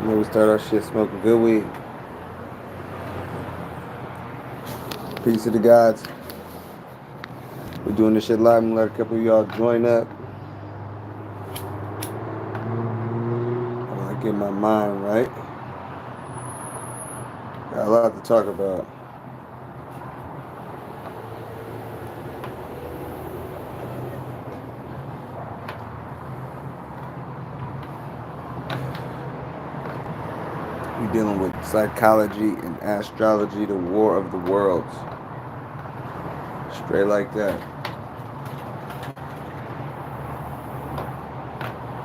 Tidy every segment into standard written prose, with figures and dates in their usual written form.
Maybe start our shit smoking good weed. Peace to the gods. We're doing this shit live. I'm gonna let a couple of y'all join up. I get my mind right. Got a lot to talk about. We're dealing with psychology and astrology, the war of the worlds. Straight like that.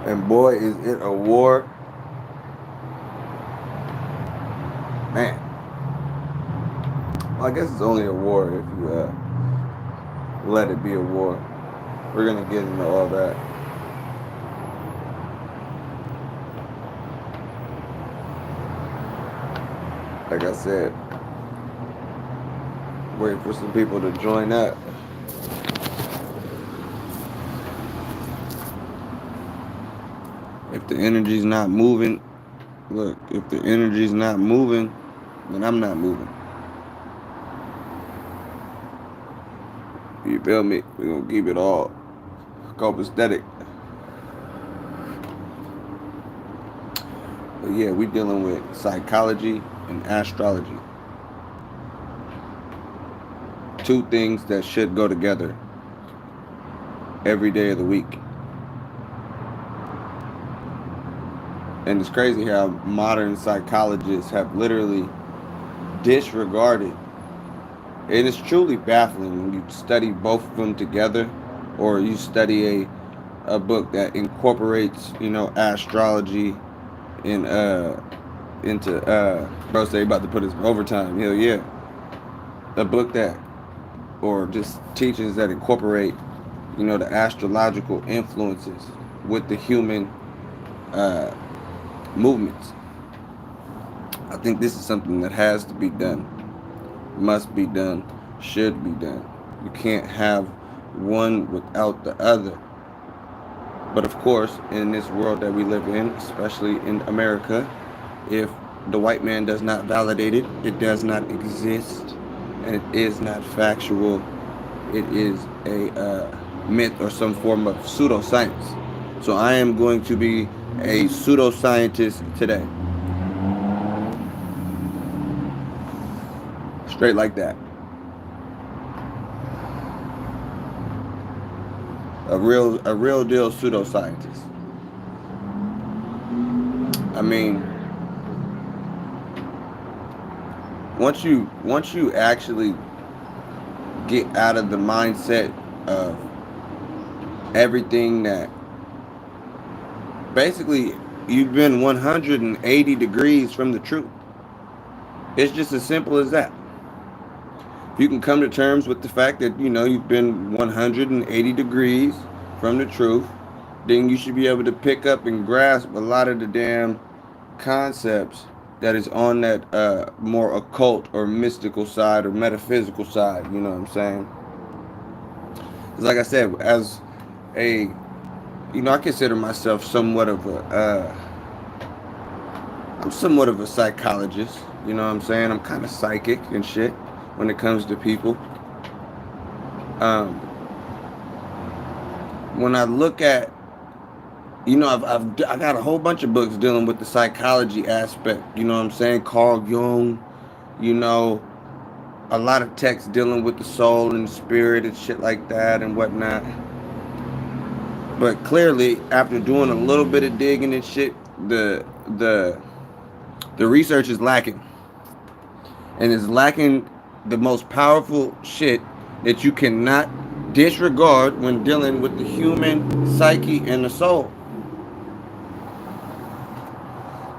And boy, is it a war. Man. Well, I guess it's only a war if you let it be a war. We're going to get into all that. Like I said, wait for some people to join up. If the energy's not moving, look, if the energy's not moving, then I'm not moving. You feel me? We're going to keep it all copacetic. But yeah, we're dealing with psychology and astrology. Two things that should go together every day of the week. And it's crazy how modern psychologists have literally disregarded. It is truly baffling when you study both of them together, or you study a book that incorporates, astrology into bro say about to put his overtime. Hell yeah. A book that, or just teachings that incorporate, the astrological influences with the human movements. I think this is something that has to be done, must be done, should be done. You can't have one without the other. But of course, in this world that we live in, especially in America, if the white man does not validate it, it does not exist, and it is not factual. It is a myth or some form of pseudoscience. So I am going to be a pseudoscientist today. Straight like that. A real deal pseudoscientist. I mean, once you actually get out of the mindset of everything that basically you've been 180 degrees from the truth. It's just as simple as that. If you can come to terms with the fact that, you've been 180 degrees from the truth, then you should be able to pick up and grasp a lot of the damn concepts that is on that more occult or mystical side or metaphysical side, you know what I'm saying? Because like I said, as a, I consider myself somewhat of I'm somewhat of a psychologist, you know what I'm saying? I'm kind of psychic and shit when it comes to people. When I look at, I got a whole bunch of books dealing with the psychology aspect, you know what I'm saying? Carl Jung, a lot of texts dealing with the soul and the spirit and shit like that and whatnot. But clearly, after doing a little bit of digging and shit, the research is lacking. And it's lacking the most powerful shit that you cannot disregard when dealing with the human psyche and the soul.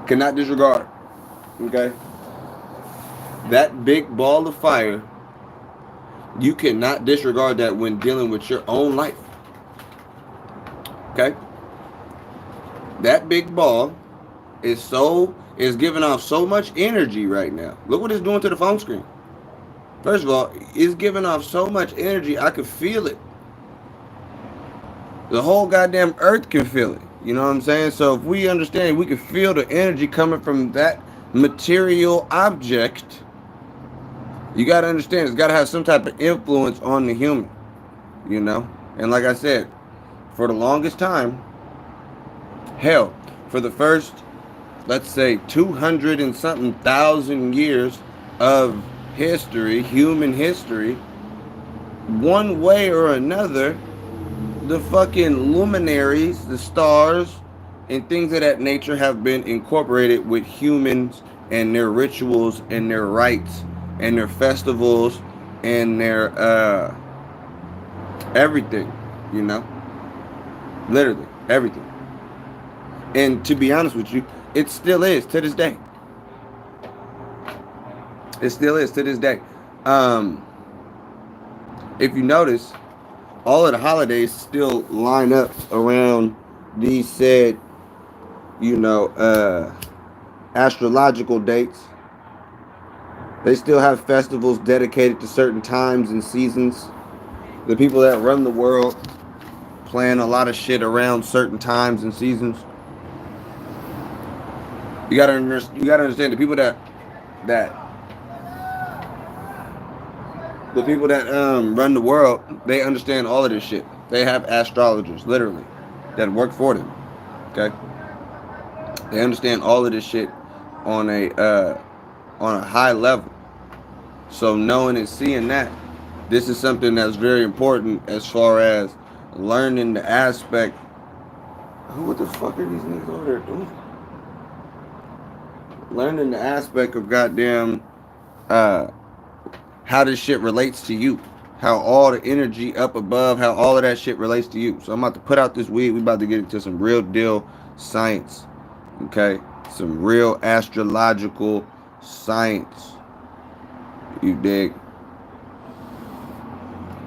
Cannot disregard. Okay? That big ball of fire, you cannot disregard that when dealing with your own life. Okay? That big ball is giving off so much energy right now. Look what it's doing to the phone screen. First of all, it's giving off so much energy, I could feel it. The whole goddamn earth can feel it. You know what I'm saying? So if we understand, we can feel the energy coming from that material object. You got to understand, it's got to have some type of influence on the human. You know, and like I said, for the longest time, hell, for the first, let's say, 200 and something thousand years of history, human history, one way or another, the fucking luminaries, the stars, and things of that nature have been incorporated with humans and their rituals and their rites and their festivals and their everything, you know? Literally, everything. And to be honest with you, it still is to this day. It still is to this day. Um, if you notice, all of the holidays still line up around these said, you know, astrological dates. They still have festivals dedicated to certain times and seasons. The people that run the world plan a lot of shit around certain times and seasons. You gotta understand that the people that run the world, they understand all of this shit. They have astrologers, literally, that work for them. Okay, they understand all of this shit on a high level. So knowing and seeing that, this is something that's very important as far as learning the aspect. What the fuck are these niggas over there doing? Learning the aspect of goddamn uh, how this shit relates to you. How all the energy up above, how all of that shit relates to you. So I'm about to put out this weed. We about to get into some real deal science. Okay? Some real astrological science. You dig?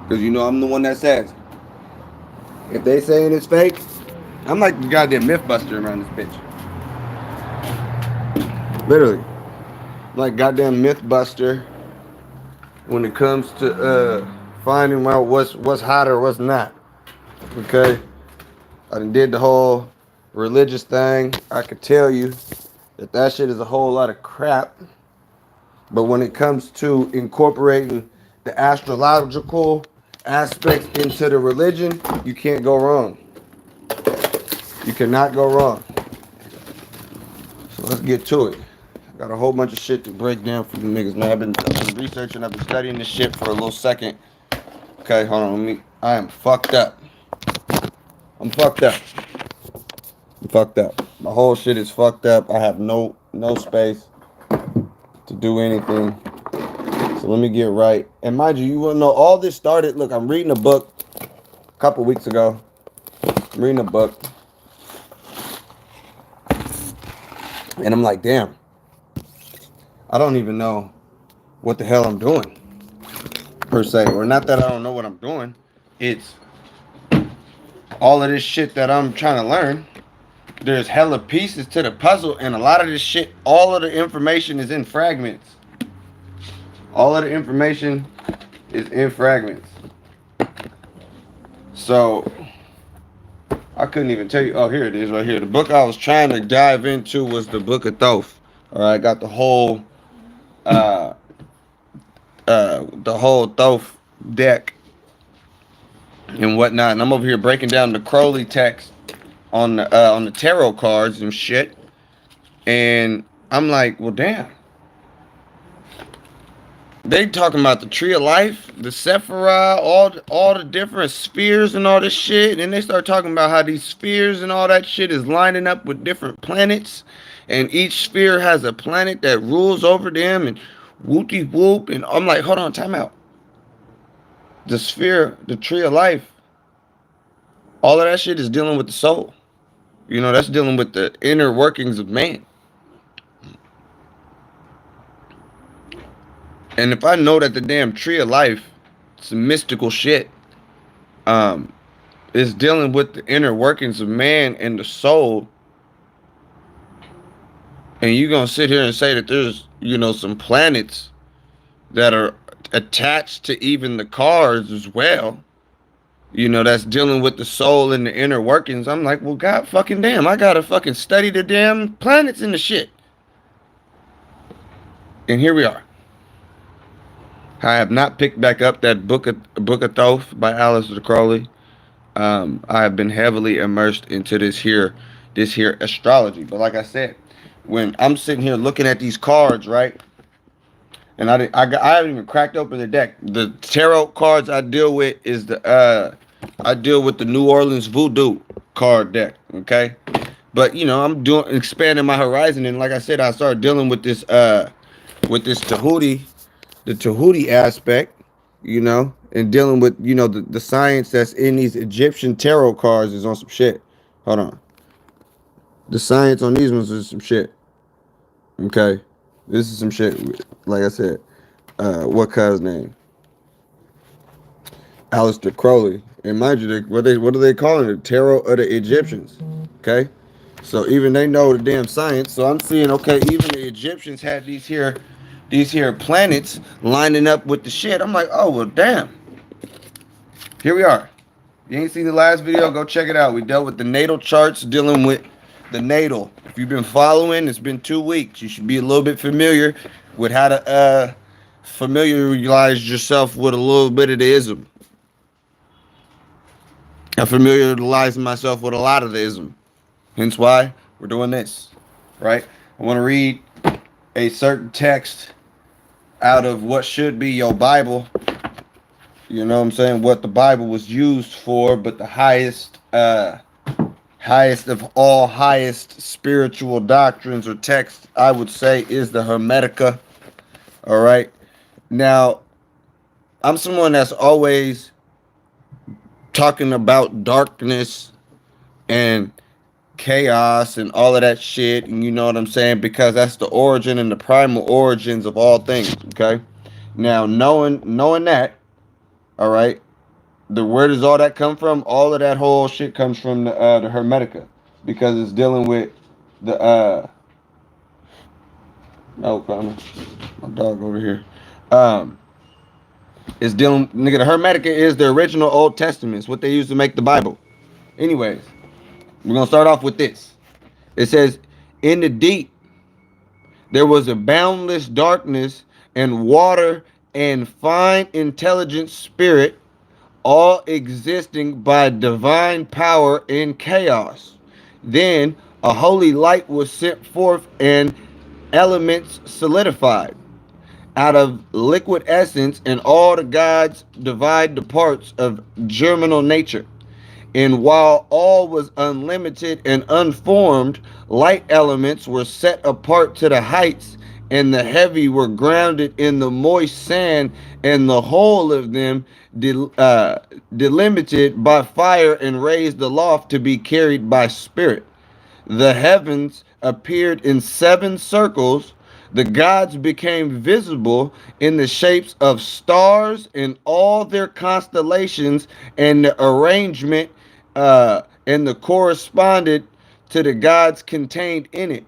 Because you know I'm the one that says, if they saying it's fake, I'm like the goddamn Mythbuster around this bitch. Literally. I'm like goddamn Mythbuster when it comes to finding out what's hot or what's not. Okay? I done did the whole religious thing. I could tell you that shit is a whole lot of crap. But when it comes to incorporating the astrological aspects into the religion, you can't go wrong. You cannot go wrong. So let's get to it. I got a whole bunch of shit to break down for you niggas, man. I've been researching, I've been studying this shit for a little second. Okay, hold on, I am fucked up. I'm fucked up. I'm fucked up. My whole shit is fucked up. I have no space to do anything. So let me get right. And mind you, you will know all this started. Look, I'm reading a book a couple weeks ago. I'm reading a book. And I'm like, damn. I don't even know what the hell I'm doing, per se. Or not that I don't know what I'm doing. It's all of this shit that I'm trying to learn. There's hella pieces to the puzzle. And a lot of this shit, all of the information is in fragments. All of the information is in fragments. So I couldn't even tell you. Oh, here it is right here. The book I was trying to dive into was the Book of Thoth. All right, got the whole Thoth deck and whatnot. And I'm over here breaking down the Crowley text on the tarot cards and shit. And I'm like, well, damn. They talking about the tree of life, the Sephirah, all the different spheres and all this shit. And they start talking about how these spheres and all that shit is lining up with different planets. And each sphere has a planet that rules over them and whoopty whoop. And I'm like, hold on, time out. The sphere, the tree of life, all of that shit is dealing with the soul. You know, that's dealing with the inner workings of man. And if I know that the damn tree of life, some mystical shit, is dealing with the inner workings of man and the soul, and you gonna sit here and say that there's, you know, some planets that are attached to even the cards as well, that's dealing with the soul and the inner workings. I'm like, well, God fucking damn, I gotta fucking study the damn planets and the shit. And here we are. I have not picked back up that Book of Thoth by Aleister Crowley. I have been heavily immersed into this here astrology. But like I said, when I'm sitting here looking at these cards, right, and I haven't even cracked open the deck. The tarot cards I deal with is I deal with the New Orleans Voodoo card deck. Okay, but I'm doing expanding my horizon, and like I said, I started dealing with this Tahuti, the Tahuti aspect, and dealing with the science that's in these Egyptian tarot cards is on some shit. Hold on, the science on these ones is some shit. Okay, this is some shit. Like I said, what cuz name? Aleister Crowley. And mind you, what are they calling it? Tarot of the Egyptians. Okay, so even they know the damn science. So I'm seeing, okay, even the Egyptians had these here planets lining up with the shit. I'm like, oh well, damn. Here we are. You ain't seen the last video? Go check it out. We dealt with the natal charts, dealing with the natal. If you've been following, it's been 2 weeks. You should be a little bit familiar with how to familiarize yourself with a little bit of the ism. I familiarized myself with a lot of the ism. Hence why we're doing this, right? I want to read a certain text out of what should be your Bible. You know what I'm saying? What the Bible was used for, but the highest of all highest spiritual doctrines or texts, I would say, is the Hermetica. All right. Now, I'm someone that's always talking about darkness and chaos and all of that shit, and you know what I'm saying, because that's the origin and the primal origins of all things. Okay. Now, knowing that, all right, where does all that come from? All of that whole shit comes from the Hermetica, because it's dealing with the no problem, my dog over here. It's dealing, nigga. The Hermetica is the original Old Testament. It's what they used to make the Bible. Anyways, we're gonna start off with this. It says, "In the deep, there was a boundless darkness and water and fine intelligent spirit, all existing by divine power in chaos. Then a holy light was sent forth and elements solidified out of liquid essence, and all the gods divide the parts of germinal nature. And while all was unlimited and unformed, light elements were set apart to the heights, and the heavy were grounded in the moist sand, and the whole of them delimited by fire and raised aloft to be carried by spirit. The heavens appeared in 7 circles. The gods became visible in the shapes of stars in all their constellations, and the arrangement and the corresponded to the gods contained in it.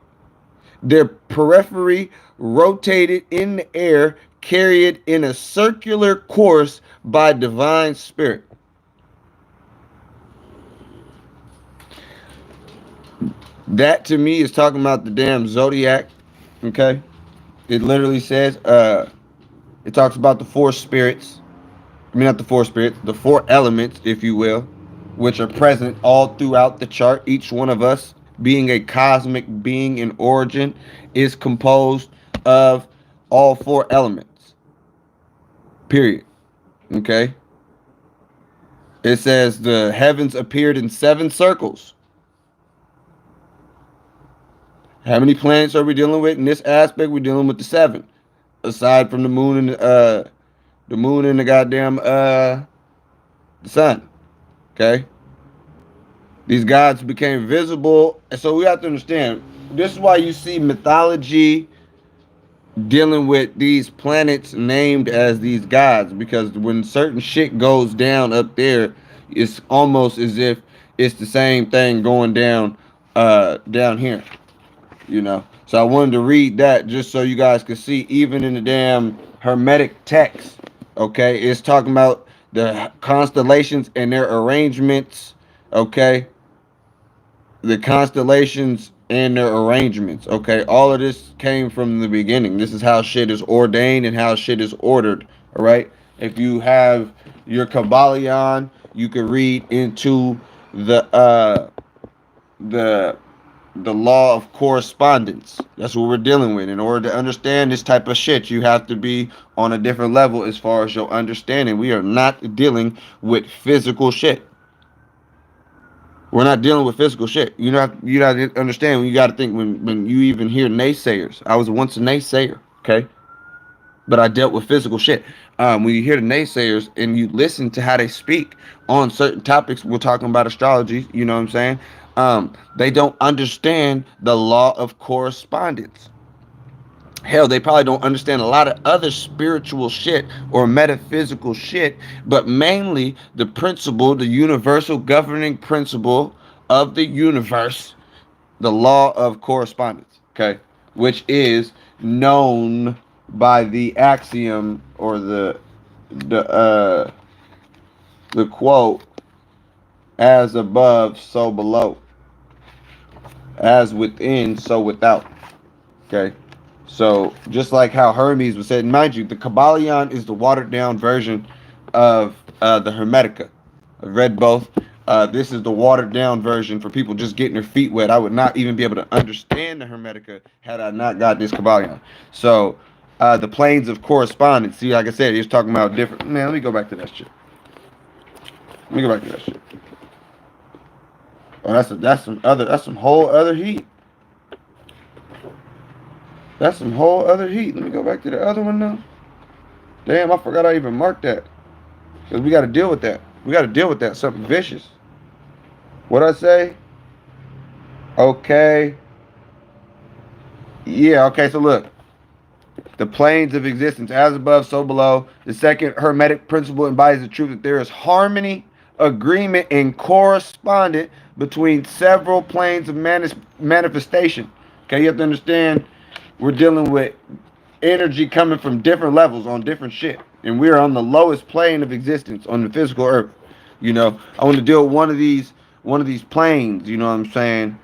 Their periphery rotated in the air, carried in a circular course by divine spirit." That to me is talking about the damn zodiac. Okay, it literally says it talks about the 4 spirits. I mean, not the 4 spirits, the 4 elements, if you will, which are present all throughout the chart. Each one of us, being a cosmic being in origin, is composed of all 4 elements. Period. Okay. It says the heavens appeared in 7 circles. How many planets are we dealing with in this aspect? We're dealing with the 7, aside from the moon and the goddamn the sun. Okay. These gods became visible, and so we have to understand. This is why you see mythology dealing with these planets named as these gods, because when certain shit goes down up there, it's almost as if it's the same thing going down here. So I wanted to read that just so you guys could see, even in the damn Hermetic text, okay, it's talking about the constellations and their arrangements, okay? The constellations and their arrangements, okay? All of this came from the beginning. This is how shit is ordained and how shit is ordered, all right? If you have your Kabbalion, you can read into the the law of correspondence. That's what we're dealing with. In order to understand this type of shit, you have to be on a different level as far as your understanding. We are not dealing with physical shit. We're not dealing with physical shit. You got to understand. You got to think when you even hear naysayers. I was once a naysayer, okay, but I dealt with physical shit. When you hear the naysayers and you listen to how they speak on certain topics, we're talking about astrology. You know what I'm saying? They don't understand the law of correspondence. Hell, they probably don't understand a lot of other spiritual shit or metaphysical shit, but mainly the principle, the universal governing principle of the universe, the law of correspondence, okay, which is known by the axiom or the the quote, as above so below, as within so without, okay. So just like how Hermes was said, mind you, the Kabbalion is the watered down version of the Hermetica. I've read both. This is the watered down version for people just getting their feet wet. I would not even be able to understand the Hermetica had I not got this Kabbalion. So the planes of correspondence. See, like I said, he was talking about different. Man, let me go back to that shit. Let me go back to that shit. Oh, that's some whole other heat. That's some whole other heat. Let me go back to the other one now. Damn, I forgot I even marked that. Because we got to deal with that. We got to deal with that. Something vicious. What'd I say? Okay. Yeah, okay, so look. The planes of existence, as above, so below. The second Hermetic principle embodies the truth that there is harmony, agreement, and correspondence between several planes of manifestation. Okay, you have to understand we're dealing with energy coming from different levels on different shit. And we're on the lowest plane of existence on the physical earth. You know, I want to deal with one of these planes, you know what I'm saying?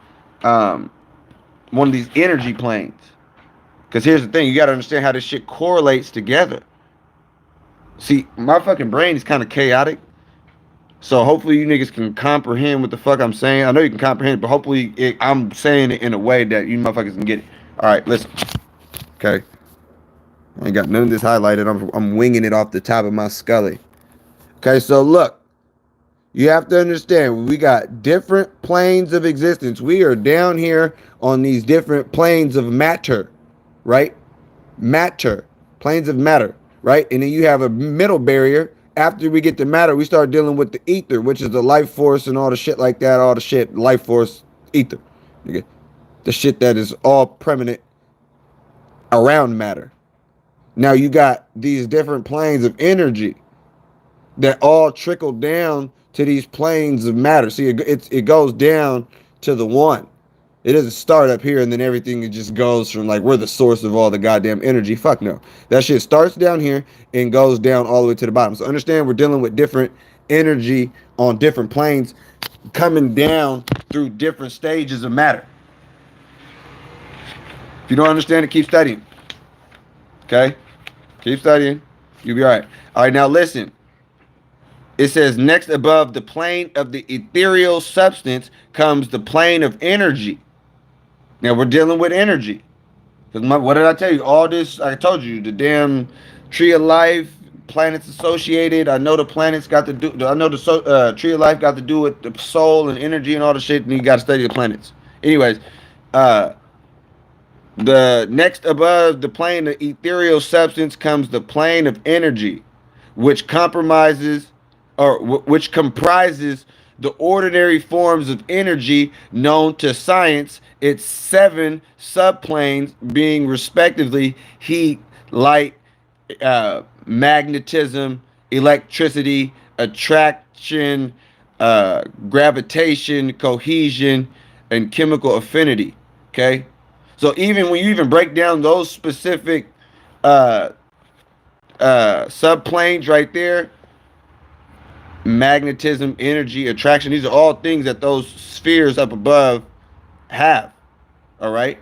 One of these energy planes. Because here's the thing, you got to understand how this shit correlates together. See, my fucking brain is kind of chaotic. So hopefully you niggas can comprehend what the fuck I'm saying. I know you can comprehend it, but hopefully I'm saying it in a way that you motherfuckers can get it. All right, listen. Okay. I ain't got none of this highlighted. I'm winging it off the top of my scully. Okay, so look. You have to understand, we got different planes of existence. We are down here on these different planes of matter, right? Matter, planes of matter, right? And then you have a middle barrier. After we get to matter, we start dealing with the ether, which is the life force and all the shit like that, all the shit, life force, ether. Okay? The shit that is all permanent around matter. Now you got these different planes of energy that all trickle down to these planes of matter. See, it goes down to the one. It doesn't start up here and then everything it just goes from like we're the source of all the goddamn energy. Fuck no. That shit starts down here and goes down all the way to the bottom. So understand we're dealing with different energy on different planes coming down through different stages of matter. If you don't understand it, keep studying. Okay? Keep studying. You'll be all right. All right, now listen. It says next above the plane of the ethereal substance comes the plane of energy. Now we're dealing with energy. What did I tell you? All this, I told you, the damn tree of life, planets associated. I know the planets got to do, I know the tree of life got to do with the soul and energy and all the shit, and you got to study the planets. Anyways, the next above the plane of ethereal substance comes the plane of energy, which which comprises the ordinary forms of energy known to science, its 7 subplanes being respectively heat, light, magnetism, electricity, attraction, gravitation, cohesion, and chemical affinity. Okay? So even when you even break down those specific subplanes right there, magnetism, energy, attraction. These are all things that those spheres up above have. All right.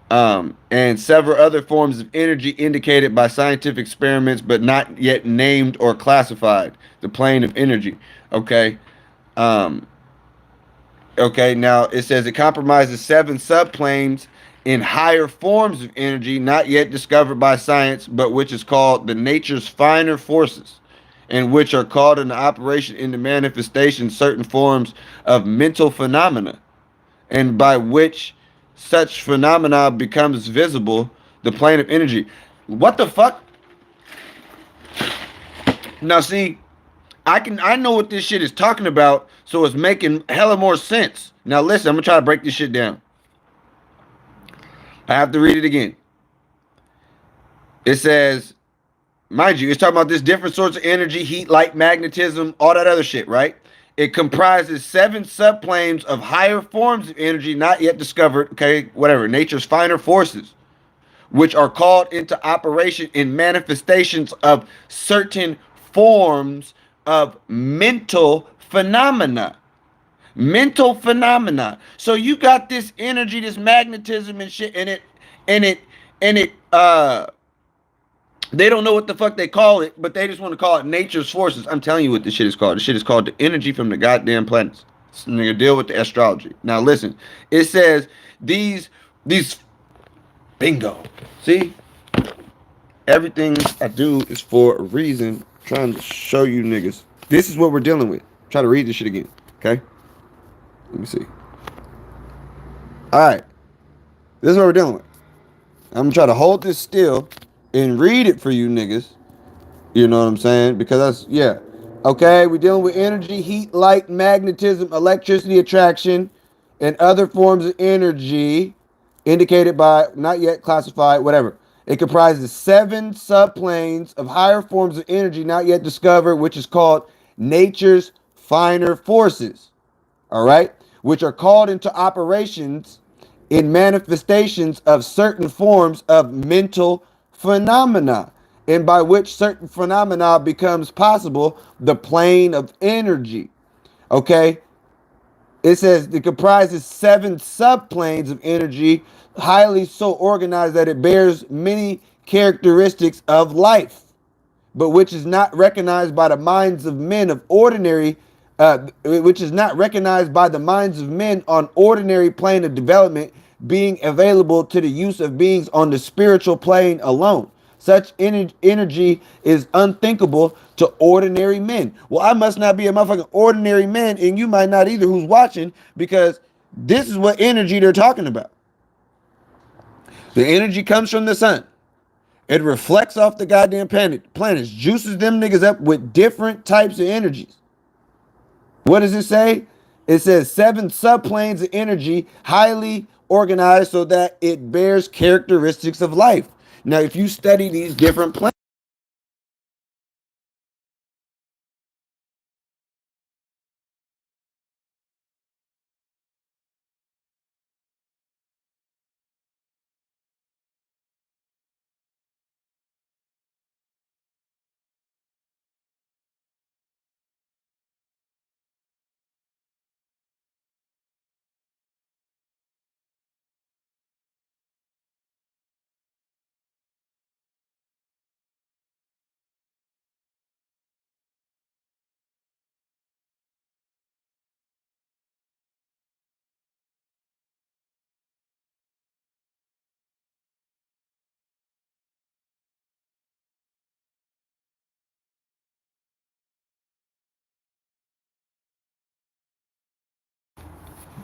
And several other forms of energy indicated by scientific experiments, but not yet named or classified. The plane of energy. Okay. Um, okay. Now it says it comprises 7 subplanes in higher forms of energy, not yet discovered by science, but which is called the nature's finer forces, and which are called into operation in the manifestation certain forms of mental phenomena, and by which such phenomena becomes visible, the plane of energy. What the fuck? Now see, I know what this shit is talking about, so it's making hella more sense. Now listen, I'm gonna try to break this shit down. I have to read it again. It says, mind you, it's talking about this different sorts of energy, heat, light, magnetism, all that other shit, right? It comprises 7 subplanes of higher forms of energy not yet discovered, okay, whatever, nature's finer forces, which are called into operation in manifestations of certain forms of mental phenomena. Mental phenomena. So you got this energy, this magnetism and shit, and it, they don't know what the fuck they call it, but they just want to call it nature's forces. I'm telling you what this shit is called. This shit is called the energy from the goddamn planets. So nigga, deal with the astrology. Now listen, it says these bingo. See, everything I do is for a reason. I'm trying to show you niggas. This is what we're dealing with. Try to read this shit again. Okay. Let me see. All right. This is what we're dealing with. I'm gonna try to hold this still and read it for you niggas. You know what I'm saying? Because that's, yeah. Okay, we're dealing with energy, heat, light, magnetism, electricity, attraction, and other forms of energy indicated by, not yet classified, whatever. It comprises 7 subplanes of higher forms of energy not yet discovered, which is called nature's finer forces. All right? Which are called into operations in manifestations of certain forms of mental phenomena, and by which certain phenomena becomes possible, the plane of energy. Okay? It says it comprises 7 subplanes of energy, highly so organized that it bears many characteristics of life, but which is not recognized by the minds of men of ordinary, which is not recognized by the minds of men on ordinary plane of development, being available to the use of beings on the spiritual plane alone. Such energy is unthinkable to ordinary men. Well, I must not be a motherfucking ordinary man, and you might not either who's watching, because this is what energy they're talking about. The energy comes from the sun. It reflects off the goddamn planets, juices them niggas up with different types of energies. What does it say? It says 7 subplanes of energy, highly organized so that it bears characteristics of life. Now, if you study these different planets,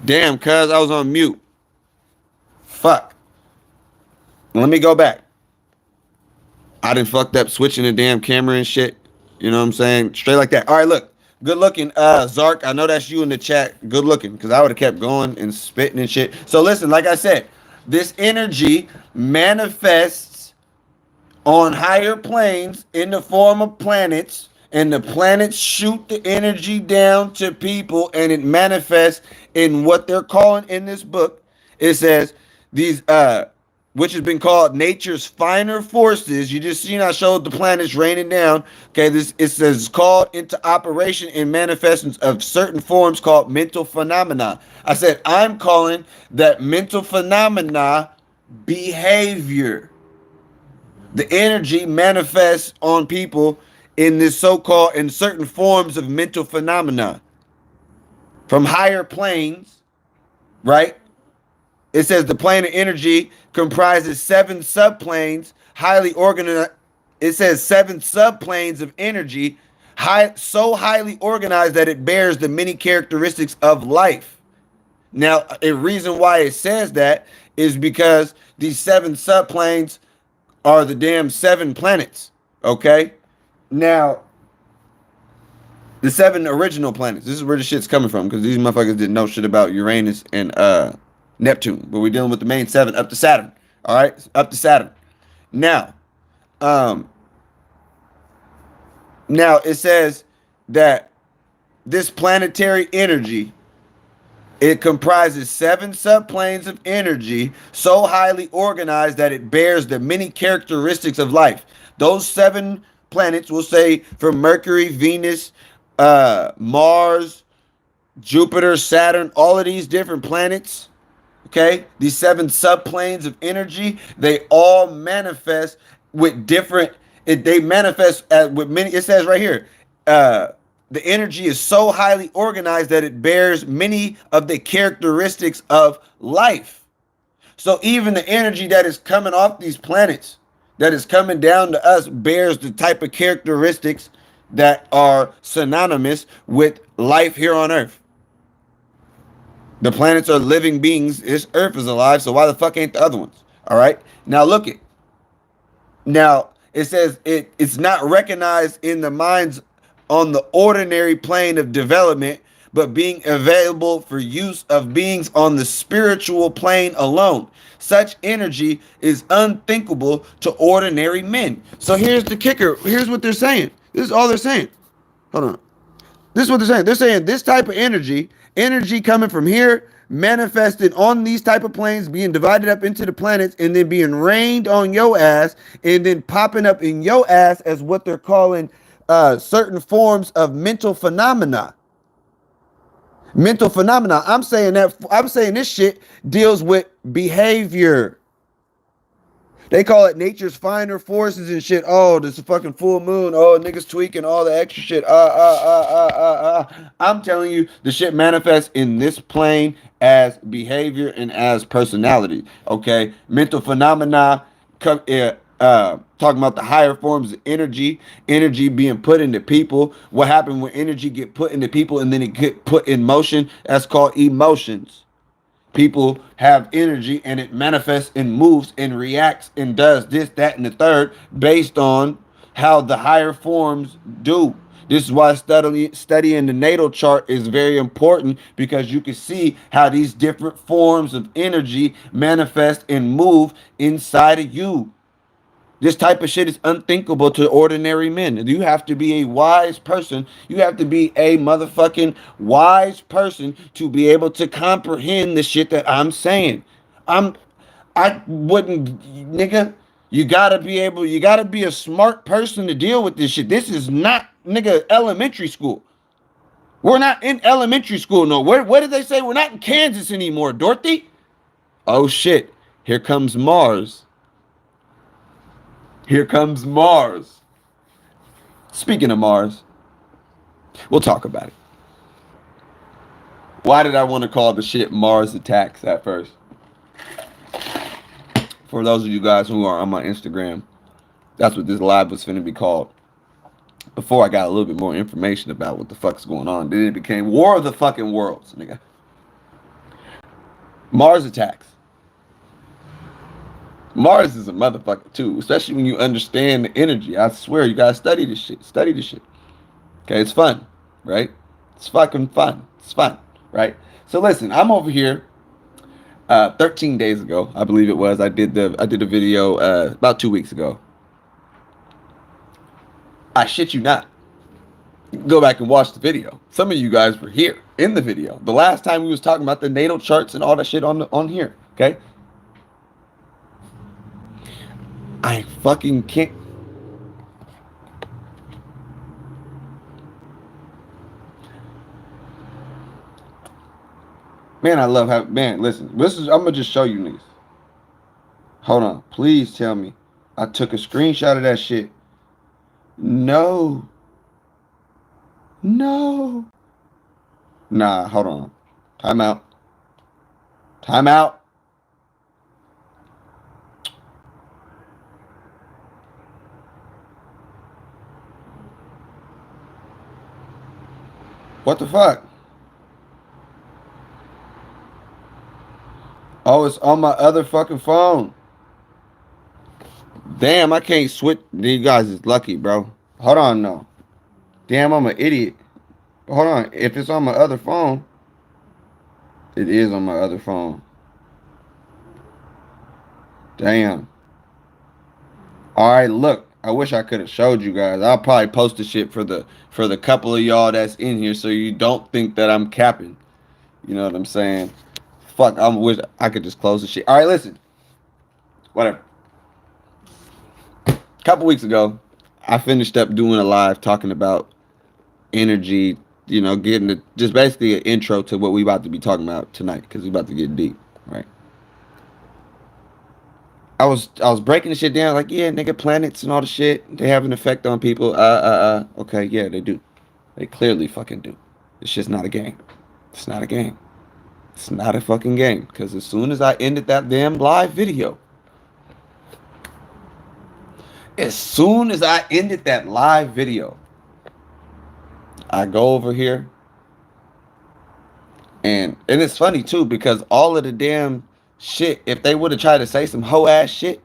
damn, cuz I was on mute. Fuck. Let me go back. I done fucked up switching the damn camera and shit. You know what I'm saying? Straight like that. All right, look. Good looking, Zark. I know that's you in the chat. Good looking, because I would have kept going and spitting and shit. So listen, like I said, this energy manifests on higher planes in the form of planets, and the planets shoot the energy down to people, and it manifests in what they're calling in this book. It says these which has been called nature's finer forces. You just seen I showed the planets raining down. Okay, this it says called into operation in manifestations of certain forms called mental phenomena. I said I'm calling that mental phenomena behavior. The energy manifests on people in this so-called in certain forms of mental phenomena from higher planes, right? It says the plane of energy comprises 7 subplanes, highly organized. It says 7 subplanes of energy, so highly organized that it bears the many characteristics of life. Now, a reason why it says that is because these 7 subplanes are the damn 7 planets. Okay? Now, the 7 original planets. This is where the shit's coming from, because these motherfuckers didn't know shit about Uranus and Neptune. But we're dealing with the main 7 up to Saturn. All right? Up to Saturn. Now, um, now it says that this planetary energy, it comprises 7 subplanes of energy so highly organized that it bears the many characteristics of life. Those 7 planets, we'll say from Mercury, Venus, Mars, Jupiter, Saturn, all of these different planets, okay, these 7 subplanes of energy, they all manifest with different, they manifest with many, it says right here, the energy is so highly organized that it bears many of the characteristics of life. So even the energy that is coming off these planets, that is coming down to us, bears the type of characteristics that are synonymous with life here on Earth. The planets are living beings. This Earth is alive, so why the fuck ain't the other ones? All right. Now look it. Now it says it's not recognized in the minds on the ordinary plane of development, but being available for use of beings on the spiritual plane alone. Such energy is unthinkable to ordinary men. So here's the kicker. Here's what they're saying. This is all they're saying. Hold on. This is what they're saying. They're saying this type of energy coming from here, manifested on these type of planes, being divided up into the planets, and then being rained on your ass, and then popping up in your ass as what they're calling certain forms of mental phenomena. Mental phenomena. I'm saying this shit deals with behavior. They call it nature's finer forces and shit. Oh, this is a fucking full moon. Oh, niggas tweaking all the extra shit. I'm telling you, the shit manifests in this plane as behavior and as personality. Okay, mental phenomena. Talking about the higher forms of energy being put into people. What happened when energy get put into people and then it get put in motion? That's called emotions. People have energy and it manifests and moves and reacts and does this, that, and the third based on how the higher forms do. This is why studying the natal chart is very important, because you can see how these different forms of energy manifest and move inside of you. This type of shit is unthinkable to ordinary men. You have to be a wise person. You have to be a motherfucking wise person to be able to comprehend the shit that I'm saying. I wouldn't, nigga. You gotta be a smart person to deal with this shit. This is not, nigga, elementary school. We're not in elementary school no. Where did they say we're not in Kansas anymore, Dorothy? Oh shit. Here comes Mars. Here comes Mars. Speaking of Mars, we'll talk about it. Why did I want to call the shit Mars attacks at first? For those of you guys who are on my Instagram, that's what this live was finna be called. Before I got a little bit more information about what the fuck's going on, then it became War of the fucking Worlds, nigga. Mars attacks. Mars is a motherfucker too, especially when you understand the energy. I swear, you gotta study this shit. Study this shit. Okay, it's fun, right? It's fucking fun. It's fun, right? So listen, I'm over here. 13 days ago, I believe it was. I did a video about 2 weeks ago. I shit you not. Go back and watch the video. Some of you guys were here in the video. The last time we was talking about the natal charts and all that shit on here. Okay. I fucking can't. Man, I love how. Man, listen. This is. I'm gonna just show you niggas. Hold on. Please tell me. I took a screenshot of that shit. No. No. Nah, hold on. Time out. Time out. What the fuck? Oh, it's on my other fucking phone. Damn, I can't switch. You guys is lucky, bro. Hold on, no. Damn, I'm an idiot. Hold on. If it's on my other phone, it is on my other phone. Damn. All right, look. I wish I could have showed you guys. I'll probably post the shit for the couple of y'all that's in here, so you don't think that I'm capping. You know what I'm saying? Fuck, I wish I could just close the shit. All right, listen. Whatever. A couple weeks ago, I finished up doing a live talking about energy. You know, getting the, just basically an intro to what we about to be talking about tonight, because we about to get deep, right? I was breaking the shit down, like, yeah, nigga, planets and all the shit, they have an effect on people. Okay, yeah, they do. They clearly fucking do. It's just not a game. It's not a game. It's not a fucking game. Because as soon as I ended that damn live video, as soon as I ended that live video, I go over here, and it's funny too, because all of the damn shit, if they would have tried to say some hoe ass shit,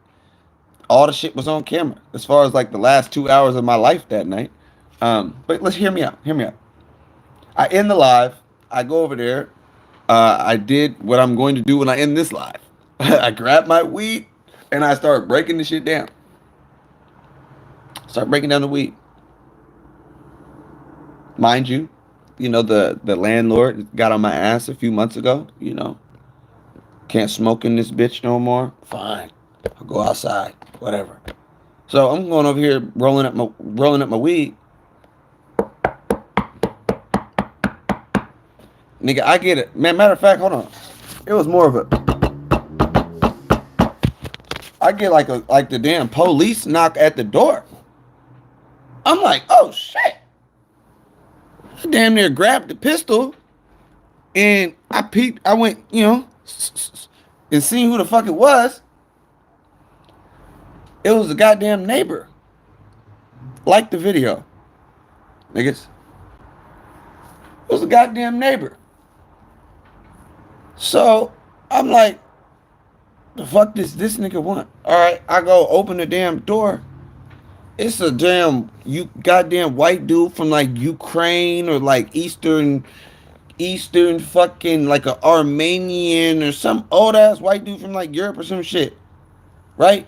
all the shit was on camera. As far as like the last 2 hours of my life that night. But let's hear me out. Hear me out. I end the live. I go over there. I did what I'm going to do when I end this live. I grab my weed and I start breaking the shit down. Start breaking down the weed. Mind you, the landlord got on my ass a few months ago. Can't smoke in this bitch no more. Fine, I'll go outside. Whatever. So I'm going over here rolling up my weed. Nigga, I get it. Man, matter of fact, hold on. It was more of a. I get like the damn police knock at the door. I'm like, oh shit. I damn near grabbed the pistol and I peeped. I went, and seen who the fuck it was. It was a goddamn neighbor. Like the video. Niggas. It was a goddamn neighbor. So I'm like, the fuck this nigga want? Alright, I go open the damn door. It's a damn goddamn white dude from like Ukraine or like Eastern fucking, like a Armenian or some old ass white dude from like Europe or some shit. Right?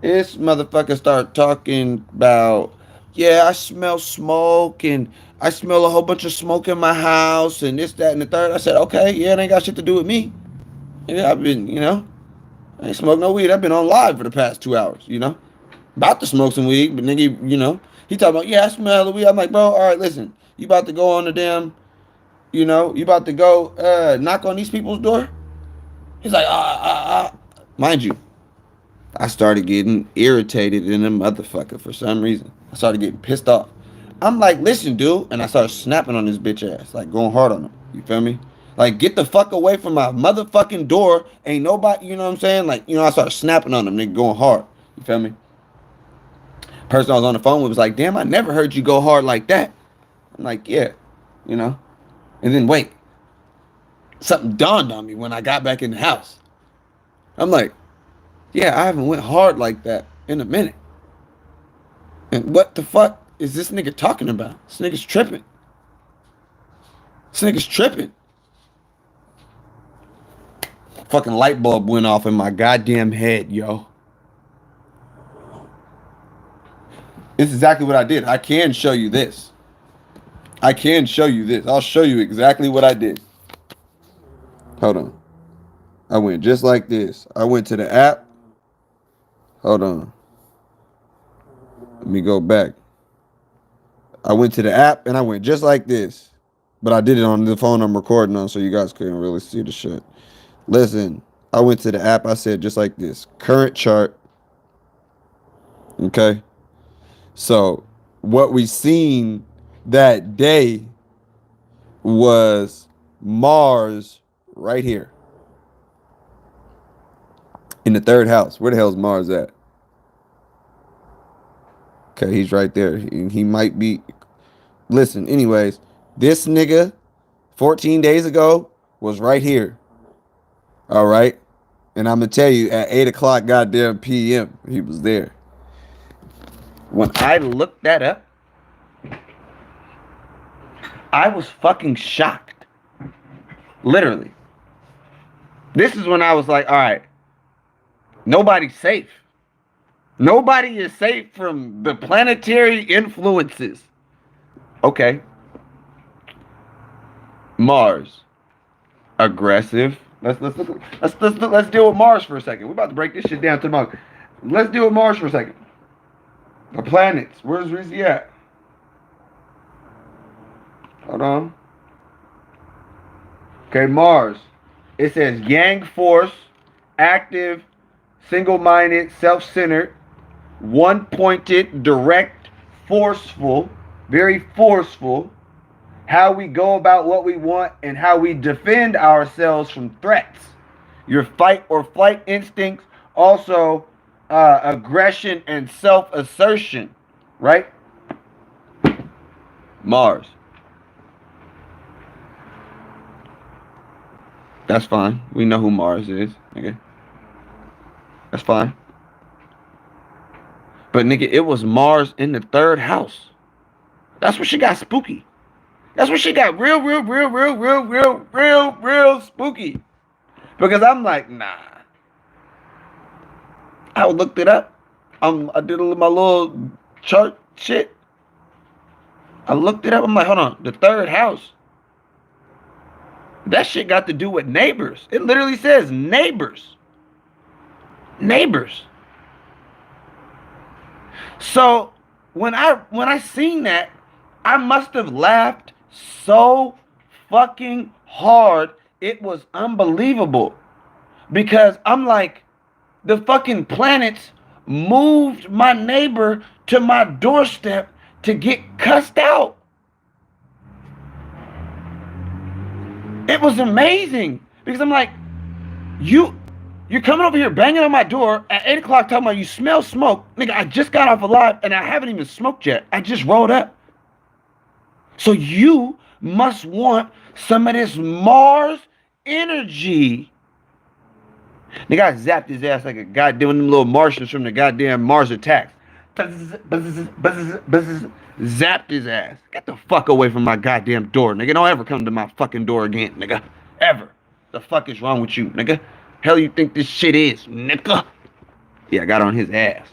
This motherfucker start talking about, yeah, I smell smoke and I smell a whole bunch of smoke in my house and this, that, and the third. I said, okay, yeah, it ain't got shit to do with me. Yeah, I've been, I ain't smoked no weed. I've been on live for the past 2 hours, About to smoke some weed, but nigga, he talking about, yeah, I smell the weed. I'm like, bro, all right, listen, you about to go on the damn, you about to go knock on these people's door? He's like, Mind you, I started getting irritated in a motherfucker for some reason. I started getting pissed off. I'm like, listen, dude. And I started snapping on this bitch ass. Like, going hard on him. You feel me? Like, get the fuck away from my motherfucking door. Ain't nobody, you know what I'm saying? Like, I started snapping on him. Nigga, going hard. You feel me? Person I was on the phone with was like, damn, I never heard you go hard like that. I'm like, yeah. And then, wait. Something dawned on me when I got back in the house. I'm like, yeah, I haven't went hard like that in a minute. And what the fuck is this nigga talking about? This nigga's tripping. This nigga's tripping. Fucking light bulb went off in my goddamn head, yo. This is exactly what I did. I can show you this. I'll show you exactly what I did. Hold on. I went just like this. I went to the app. Hold on. Let me go back. I went to the app and I went just like this. But I did it on the phone I'm recording on so you guys couldn't really see the shit. Listen, I went to the app, I said just like this. Current chart. Okay. So what we seen that day was Mars right here in the third house. Where the hell's Mars at? Okay, he's right there. He might be. Listen, anyways, this nigga 14 days ago was right here. All right. And I'm going to tell you, at 8 o'clock goddamn PM, he was there. When I looked that up, I was fucking shocked. Literally. This is when I was like, all right, nobody's safe. Nobody is safe from the planetary influences. Okay. Mars. Aggressive. Let's deal with Mars for a second. We're about to break this shit down to the moment. Let's deal with Mars for a second. The planets. Where's he at? Hold on. Okay, Mars. It says Yang force, active, single-minded, self-centered, one-pointed, direct, forceful, very forceful. How we go about what we want and how we defend ourselves from threats. Your fight or flight instincts, also aggression and self-assertion, right? Mars. That's fine. We know who Mars is. Okay. That's fine. But nigga, it was Mars in the third house. That's where she got spooky. That's where she got real spooky. Because I'm like, nah. I looked it up. I did my little chart shit. I looked it up. I'm like, hold on. The third house. That shit got to do with neighbors. It literally says neighbors. Neighbors. So when I seen that, I must have laughed so fucking hard. It was unbelievable. Because I'm like, the fucking planets moved my neighbor to my doorstep to get cussed out. It was amazing. Because I'm like, you're coming over here banging on my door at 8 o'clock talking about you smell smoke. Nigga, I just got off alive and I haven't even smoked yet. I just rolled up. So you must want some of this Mars energy. Nigga, I zapped his ass like a goddamn them little Martians from the goddamn Mars attacks. Zapped his ass. Get the fuck away from my goddamn door, nigga. Don't ever come to my fucking door again, nigga. Ever. The fuck is wrong with you, nigga? Hell you think this shit is, nigga? Yeah, I got on his ass.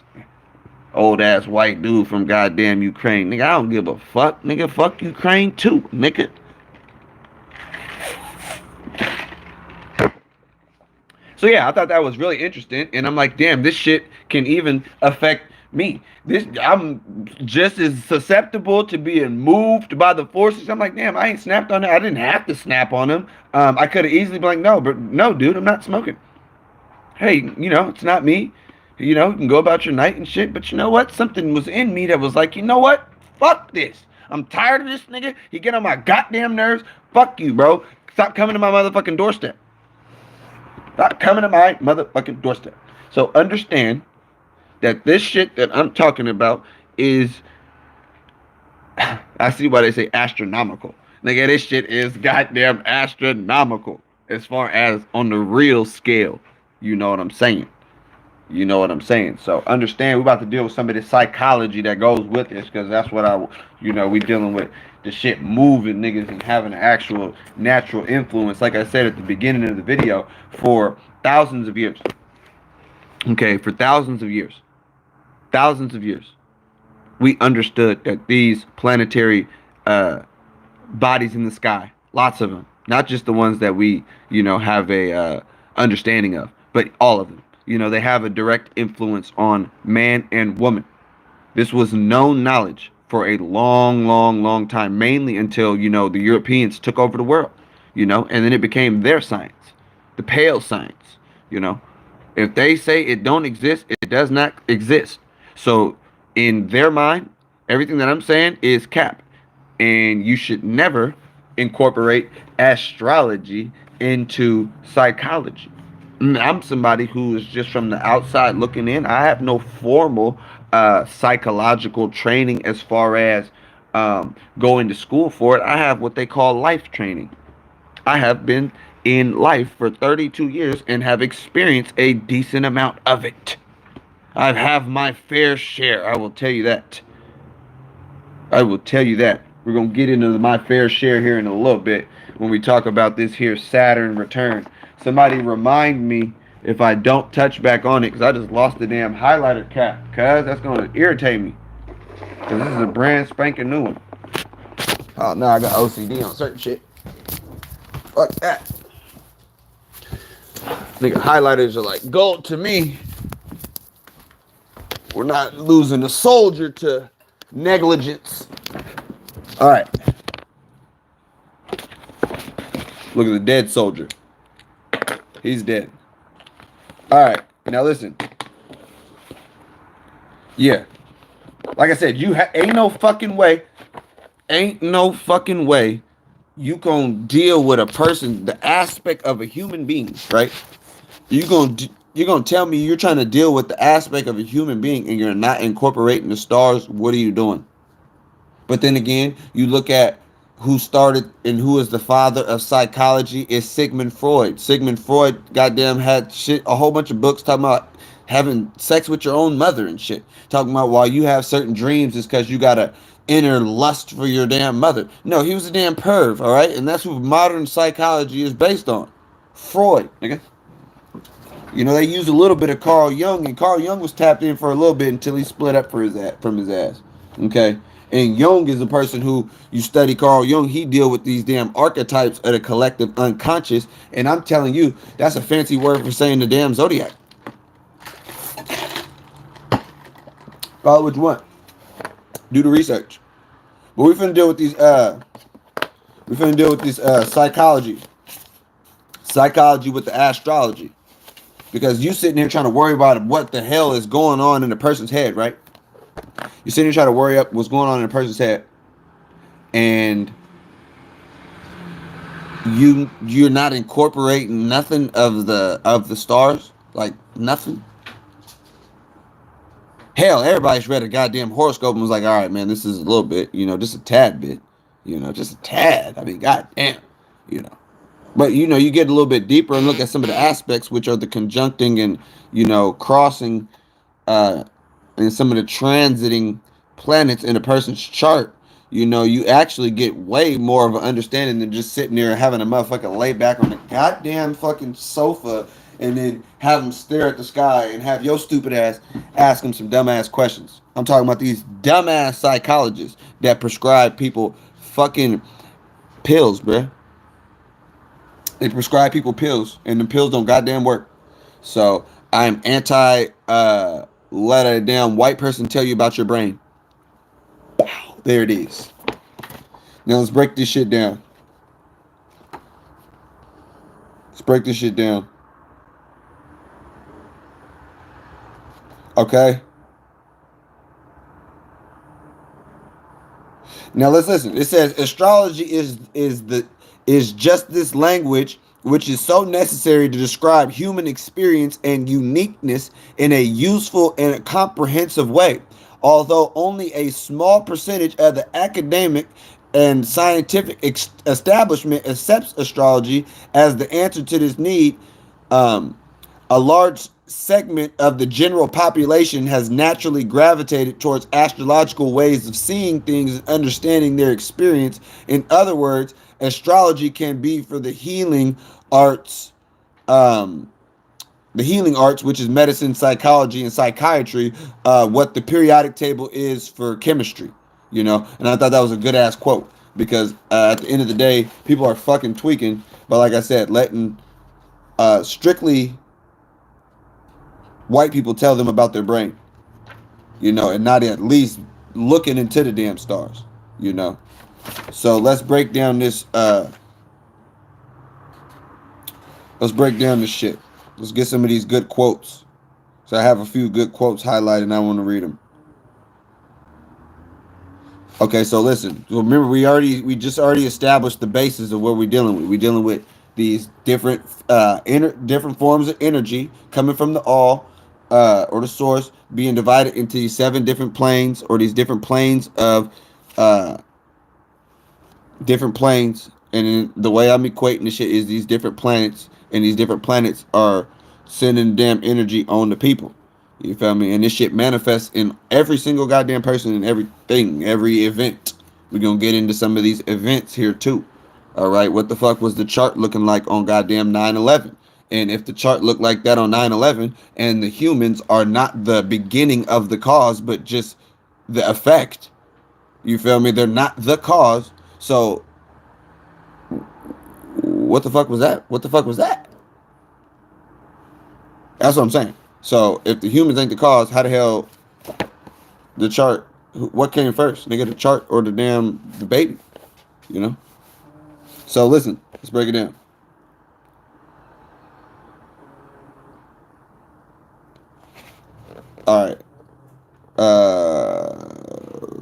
Old ass white dude from goddamn Ukraine. Nigga, I don't give a fuck. Nigga, fuck Ukraine too, nigga. So yeah, I thought that was really interesting. And I'm like, damn, this shit can even affect me. I'm just as susceptible to being moved by the forces. I'm like, damn, I ain't snapped on it. I didn't have to snap on him. I could have easily been like, no, but no, dude, I'm not smoking. Hey, it's not me. You can go about your night and shit. But you know what? Something was in me that was like, you know what? Fuck this. I'm tired of this nigga. He get on my goddamn nerves. Fuck you, bro. Stop coming to my motherfucking doorstep. Stop coming to my motherfucking doorstep. So understand that this shit that I'm talking about is, I see why they say astronomical. Nigga, this shit is goddamn astronomical as far as on the real scale. You know what I'm saying? So understand, we're about to deal with some of the psychology that goes with this, because that's what we dealing with the shit moving niggas and having an actual natural influence, like I said at the beginning of the video, for thousands of years. Okay, for thousands of years. We understood that these planetary bodies in the sky, lots of them, not just the ones that we, have a understanding of, but all of them. they have a direct influence on man and woman. This was known knowledge for a long, long, long time, mainly until, the Europeans took over the world, and then it became their science, the pale science, you know. If they say it don't exist, it does not exist. So in their mind, everything that I'm saying is cap. And you should never incorporate astrology into psychology. I'm somebody who is just from the outside looking in. I have no formal psychological training as far as going to school for it. I have what they call life training. I have been in life for 32 years and have experienced a decent amount of it. I have my fair share. I will tell you that. I will tell you that. We're going to get into my fair share here in a little bit when we talk about this here Saturn return. Somebody remind me if I don't touch back on it, because I just lost the damn highlighter cap, cuz that's going to irritate me. Because this is a brand spanking new one. Oh, now I got OCD on certain shit. Fuck that. Nigga, highlighters are like gold to me. We're not losing a soldier to negligence. All right. Look at the dead soldier. He's dead. All right. Now listen. Yeah. Like I said, ain't no fucking way you gonna deal with a person, the aspect of a human being, right? You're gonna tell me you're trying to deal with the aspect of a human being and you're not incorporating the stars. What are you doing? But then again, you look at who started and who is the father of psychology is Sigmund Freud. Sigmund Freud, goddamn, had a whole bunch of books talking about having sex with your own mother and shit. Talking about why you have certain dreams is because you got a inner lust for your damn mother. No, he was a damn perv, all right? And that's who modern psychology is based on. Freud, nigga. They used a little bit of Carl Jung, and Carl Jung was tapped in for a little bit until he split up from his ass. Okay? And Jung is a person who, you study Carl Jung, he deal with these damn archetypes of the collective unconscious, and I'm telling you, that's a fancy word for saying the damn zodiac. Follow what you want. Do the research. But we're finna deal with these psychology. Psychology with the astrology. Because you sitting here trying to worry about what the hell is going on in a person's head, right? You're sitting here trying to worry up what's going on in a person's head. And you're not incorporating nothing of the stars. Like nothing. Hell, everybody's read a goddamn horoscope and was like, all right, man, this is a little bit, just a tad bit. Just a tad. I mean, goddamn, But, you get a little bit deeper and look at some of the aspects, which are the conjuncting and, crossing and some of the transiting planets in a person's chart. You actually get way more of an understanding than just sitting there and having a motherfucker lay back on the goddamn fucking sofa and then have them stare at the sky and have your stupid ass ask them some dumbass questions. I'm talking about these dumbass psychologists that prescribe people fucking pills, bruh. They prescribe people pills, and the pills don't goddamn work. So I'm anti let a damn white person tell you about your brain. Bow, there it is. Now let's break this shit down. Let's break this shit down. Okay? Now let's listen. It says astrology is just this language which is so necessary to describe human experience and uniqueness in a useful and a comprehensive way. Although only a small percentage of the academic and scientific establishment accepts astrology as the answer to this need, a large segment of the general population has naturally gravitated towards astrological ways of seeing things and understanding their experience. In other words, astrology can be for the healing arts, which is medicine, psychology, and psychiatry, what the periodic table is for chemistry, And I thought that was a good ass quote because at the end of the day, people are fucking tweaking. But like I said, letting strictly white people tell them about their brain, and not at least looking into the damn stars. So let's break down this shit. Let's get some of these good quotes. So I have a few good quotes highlighted and I want to read them. Okay, so listen. Remember, we just already established the basis of what we're dealing with. We're dealing with these different forms of energy coming from the all, or the source, being divided into these 7 different planes, or these uh, different planes. And the way I'm equating this shit is these different planets, and these different planets are sending damn energy on the people. You feel me? And this shit manifests in every single goddamn person and everything, every event. We're gonna get into some of these events here too. All right, what the fuck was the chart looking like on goddamn 9/11? And if the chart looked like that on 9/11, and the humans are not the beginning of the cause, but just the effect, you feel me? They're not the cause. So what the fuck was that? What the fuck was that? That's what I'm saying. So if the humans ain't the cause, how the hell the chart? What came first? Nigga, the chart or the baby? You know. So listen, let's break it down. All right.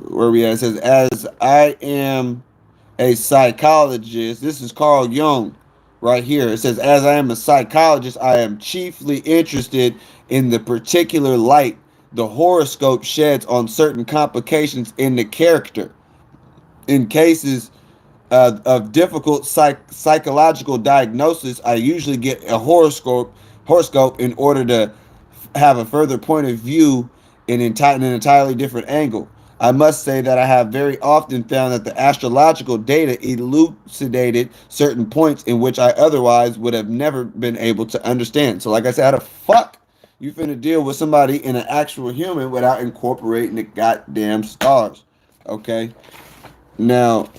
Where we at? It says, as I am a psychologist. This is Carl Jung right here. It says, as I am a psychologist, I am chiefly interested in the particular light the horoscope sheds on certain complications in the character. In cases of difficult psychological diagnosis, I usually get a horoscope in order to have a further point of view in an entirely different angle. I must say that I have very often found that the astrological data elucidated certain points in which I otherwise would have never been able to understand. So, like I said, how the fuck you finna deal with somebody in an actual human without incorporating the goddamn stars? Okay. Now,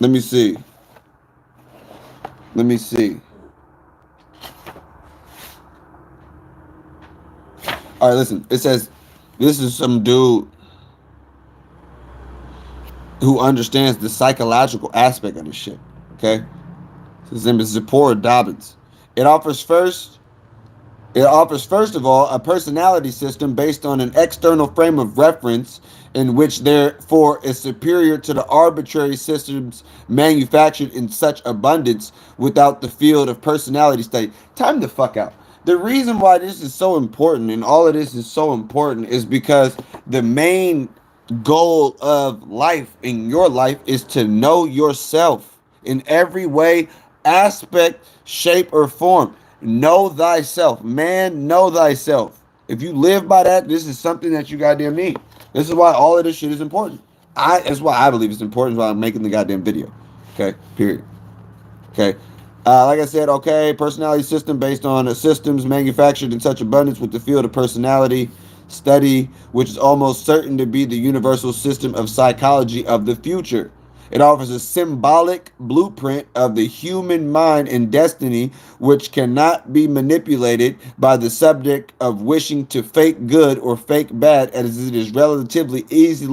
let me see. Let me see. All right, listen. It says this is some dude who understands the psychological aspect of this shit. Okay, his name is Zipporah Dobbins. It offers first. It offers first of all a personality system based on an external frame of reference, in which therefore is superior to the arbitrary systems manufactured in such abundance without the field of personality study. Time the fuck out. The reason why this is so important and all of this is so important is because the main goal of life in your life is to know yourself in every way, aspect, shape, or form. Know thyself. Man, know thyself. If you live by that, this is something that you goddamn need. This is why all of this shit is important. That's why I believe it's important. That's why I'm making the goddamn video. Okay, period. Okay. Like I said, okay, personality system based on systems manufactured in such abundance with the field of personality study, which is almost certain to be the universal system of psychology of the future. It offers a symbolic blueprint of the human mind and destiny, which cannot be manipulated by the subject of wishing to fake good or fake bad, as it is relatively easy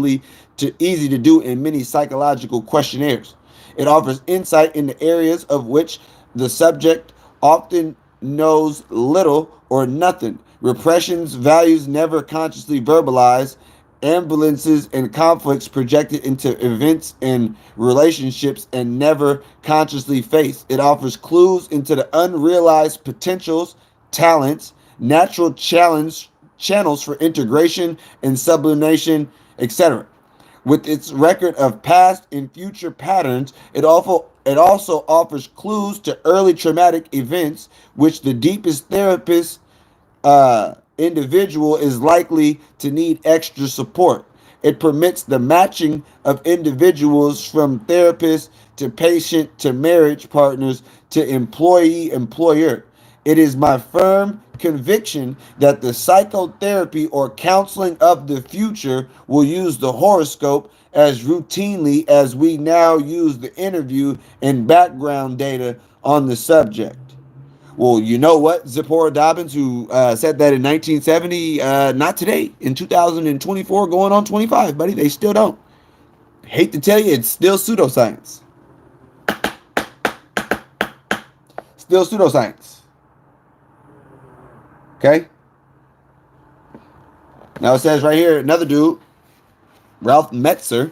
to do in many psychological questionnaires. It offers insight into areas of which the subject often knows little or nothing. Repressions, values never consciously verbalized, ambulances and conflicts projected into events and relationships and never consciously faced. It offers clues into the unrealized potentials, talents, natural channels for integration and sublimation, etc. With its record of past and future patterns, it also offers clues to early traumatic events, which the deepest therapist individual is likely to need extra support. It permits the matching of individuals from therapist to patient to marriage partners to employee employer. It is my firm conviction that the psychotherapy or counseling of the future will use the horoscope as routinely as we now use the interview and background data on the subject. Well, you know what? Zipporah Dobbins, who said that in 1970, not today, in 2024, going on 25, buddy. They still don't. Hate to tell you, it's still pseudoscience. Still pseudoscience. Okay? Now it says right here, another dude, Ralph Metzer,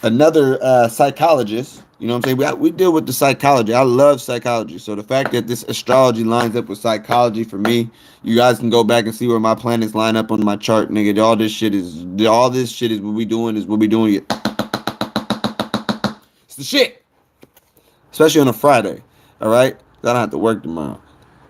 another psychologist. You know what I'm saying? We deal with the psychology. I love psychology. So the fact that this astrology lines up with psychology for me, you guys can go back and see where my planets line up on my chart, nigga. All this shit is what we doing. Is what we doing. It's the shit, especially on a Friday. All right, I don't have to work tomorrow.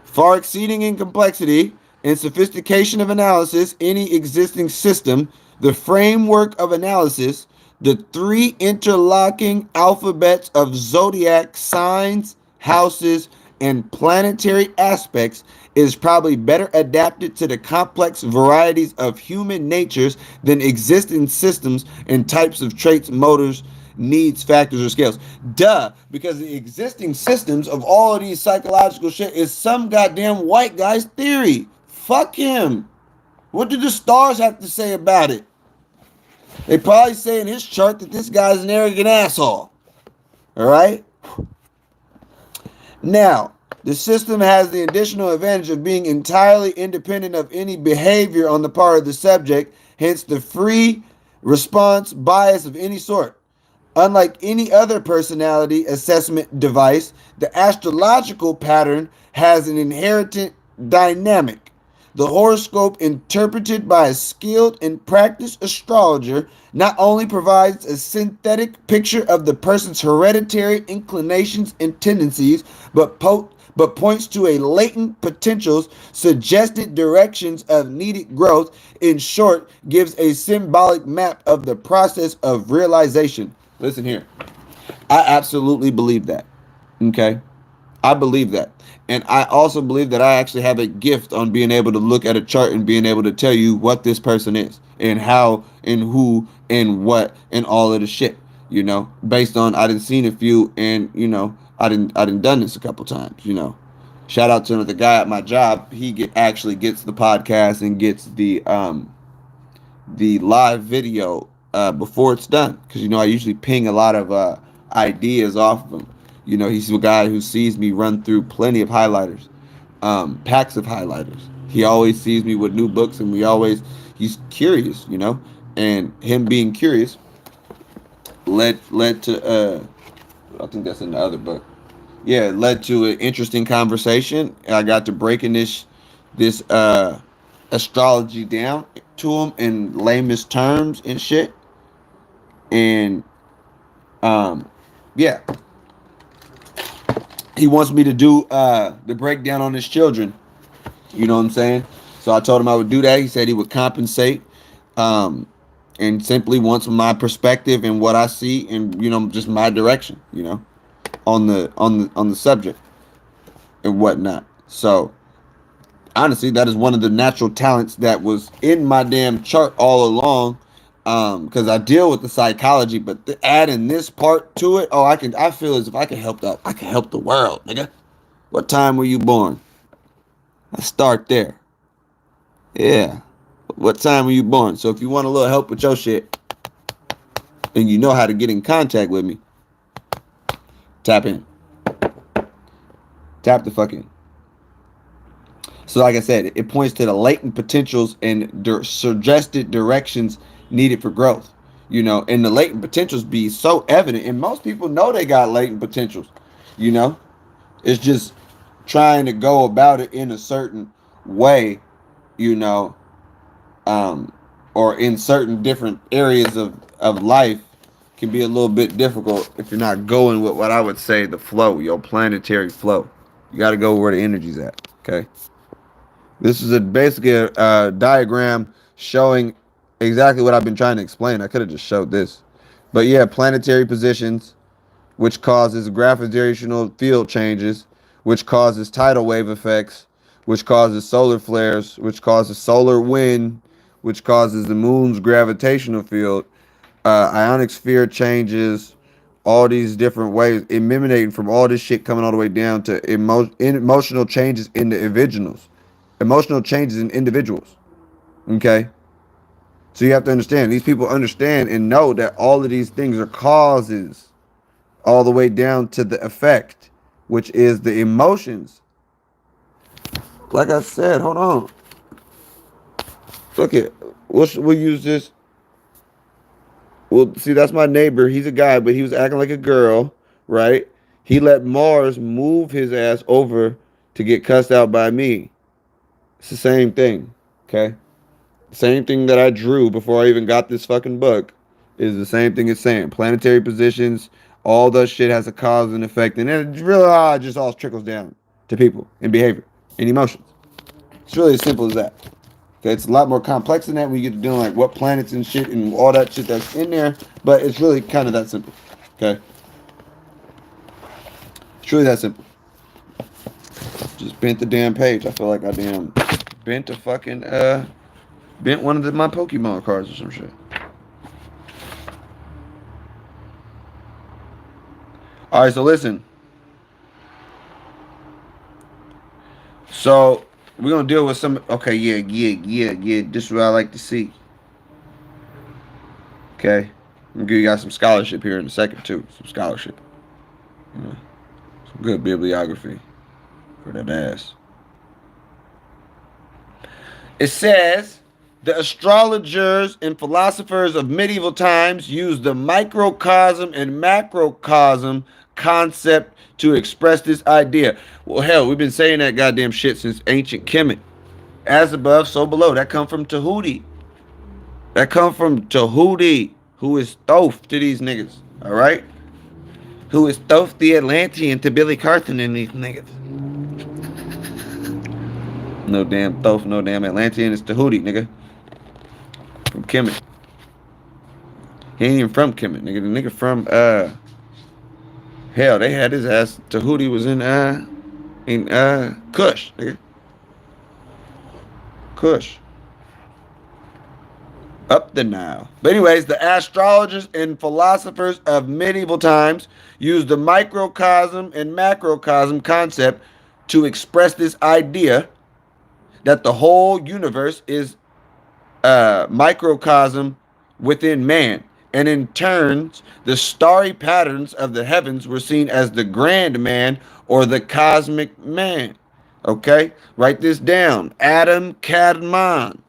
Far exceeding in complexity and sophistication of analysis any existing system, the framework of analysis, the three interlocking alphabets of zodiac signs, houses, and planetary aspects is probably better adapted to the complex varieties of human natures than existing systems and types of traits, motives, needs, factors, or scales. Duh, because the existing systems of all of these psychological shit is some goddamn white guy's theory. Fuck him. What do the stars have to say about it? They probably say in his chart that this guy's an arrogant asshole. All right? Now, the system has the additional advantage of being entirely independent of any behavior on the part of the subject, hence the free response bias of any sort. Unlike any other personality assessment device, the astrological pattern has an inherent dynamic. The horoscope, interpreted by a skilled and practiced astrologer, not only provides a synthetic picture of the person's hereditary inclinations and tendencies, but points to a latent potentials, suggested directions of needed growth. In short, gives a symbolic map of the process of realization. Listen here. I absolutely believe that. Okay? I believe that. And I also believe that I actually have a gift on being able to look at a chart and being able to tell you what this person is and how and who and what and all of the shit, based on I didn't seen a few and, I didn't done this a couple times, Shout out to the guy at my job. He actually gets the podcast and gets the live video before it's done, because I usually ping a lot of ideas off of him. He's a guy who sees me run through plenty of highlighters, packs of highlighters. He always sees me with new books, and he's curious, and him being curious led to I think that's in the other book. Yeah, it led to an interesting conversation. I got to breaking this astrology down to him in lamest terms and shit. And yeah, he wants me to do the breakdown on his children. You know what I'm saying? So I told him I would do that. He said he would compensate, and simply wants my perspective and what I see, and just my direction, on the subject and whatnot. So honestly, that is one of the natural talents that was in my damn chart all along. Because I deal with the psychology, but adding this part to it, I feel as if I can help the world, nigga. What time were you born? Let's start there. Yeah. What time were you born? So if you want a little help with your shit, and you know how to get in contact with me, tap in. Tap the fuck in. So like I said, it points to the latent potentials and suggested directions needed for growth. And the latent potentials be so evident, and most people know they got latent potentials. It's just trying to go about it in a certain way, or in certain different areas of life can be a little bit difficult if you're not going with what I would say the flow, your planetary flow. You got to go where the energy's at. Okay. This is basically a diagram showing exactly what I've been trying to explain. I could have just showed this. But yeah, planetary positions, which causes gravitational field changes, which causes tidal wave effects, which causes solar flares, which causes solar wind, which causes the moon's gravitational field, ionic sphere changes, all these different ways, emanating from all this shit coming all the way down to emotional changes in the individuals. Emotional changes in individuals. Okay? So you have to understand, these people understand and know that all of these things are causes all the way down to the effect, which is the emotions. Like I said, hold on. Look it. We'll use this. Well, see, that's my neighbor. He's a guy, but he was acting like a girl, right? He let Mars move his ass over to get cussed out by me. It's the same thing, okay? Same thing that I drew before I even got this fucking book is the same thing it's saying. Planetary positions, all that shit has a cause and effect, and then it really just all trickles down to people and behavior and emotions. It's really as simple as that. Okay, it's a lot more complex than that when you get to doing like what planets and shit and all that shit that's in there, but it's really kind of that simple. Okay, it's really that simple. Just bent the damn page. I feel like I damn bent a fucking bent one of my Pokemon cards or some shit. All right, so listen. So we're gonna deal with some. Okay, yeah. This is what I like to see. Okay, I'm gonna give you guys some scholarship here in a second too. Some scholarship. You know, some good bibliography for that ass. It says the astrologers and philosophers of medieval times used the microcosm and macrocosm concept to express this idea. Well, hell, we've been saying that goddamn shit since ancient Kemet. As above, so below. That come from Tahuti. That come from Tahuti, who is Thoth to these niggas. All right? Who is Thoth the Atlantean to Billy Carthen and these niggas. No damn Thoth, no damn Atlantean. It's Tahuti, nigga. From Kemet. He ain't even from Kemet, nigga. The nigga from, hell, they had his ass. Tahuti was in Kush, nigga. Kush. Up the Nile. But anyways, the astrologers and philosophers of medieval times used the microcosm and macrocosm concept to express this idea that the whole universe is a microcosm within man. And in turn, the starry patterns of the heavens were seen as the grand man or the cosmic man. Okay? Write this down. Adam Kadmon.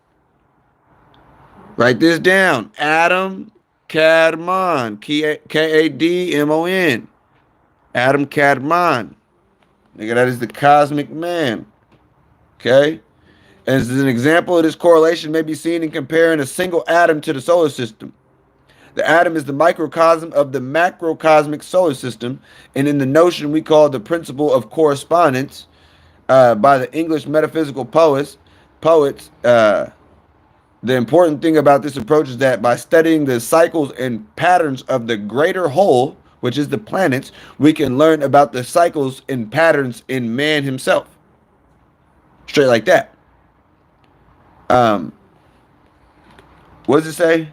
Write this down. Adam Kadmon. Kadmon. Adam Kadmon. Nigga, that is the cosmic man. Okay? As an example of this correlation may be seen in comparing a single atom to the solar system. The atom is the microcosm of the macrocosmic solar system, and in the notion we call the principle of correspondence by the English metaphysical poets, the important thing about this approach is that by studying the cycles and patterns of the greater whole, which is the planets, we can learn about the cycles and patterns in man himself. Straight like that. What does it say?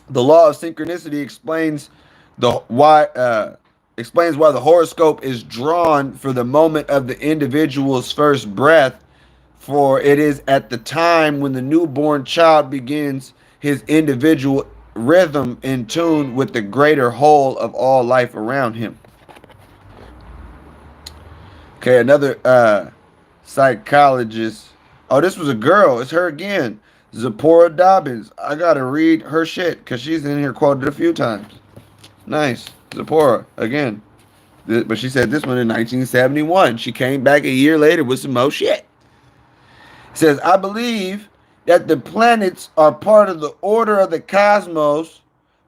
The law of synchronicity explains why the horoscope is drawn for the moment of the individual's first breath, for it is at the time when the newborn child begins his individual rhythm in tune with the greater whole of all life around him. Okay, another psychologist. Oh, this was a girl. It's her again. Zipporah Dobbins. I gotta read her shit because she's in here quoted a few times. Nice. Zipporah, again. But she said this one in 1971. She came back a year later with some more shit. It says, I believe that the planets are part of the order of the cosmos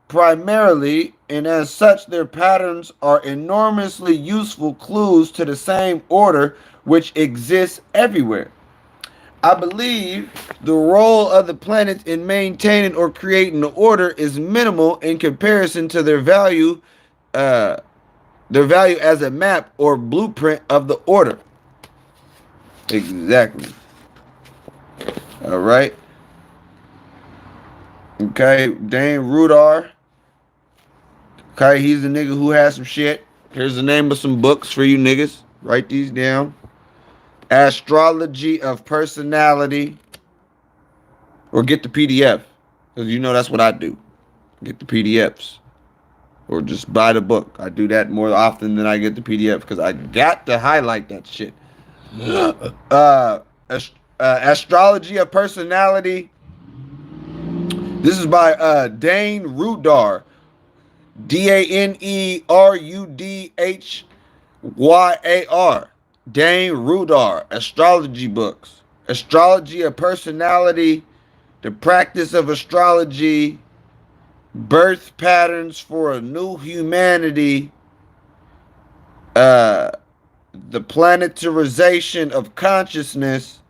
primarily, and as such their patterns are enormously useful clues to the same order which exists everywhere. I believe the role of the planets in maintaining or creating the order is minimal in comparison to their value as a map or blueprint of the order. Exactly. All right. Okay, Dane Rudar. Okay, he's the nigga who has some shit. Here's the name of some books for you niggas. Write these down. Astrology of Personality. Or get the PDF. Because you know that's what I do. Get the PDFs. Or just buy the book. I do that more often than I get the PDF because I got to highlight that shit. Uh, Astrology of Personality. This is by Dane Rudar. Danerudhyar. Dane Rudar. Astrology books. Astrology of Personality. The Practice of Astrology. Birth Patterns for a New Humanity. Uh, the Planetarization of Consciousness.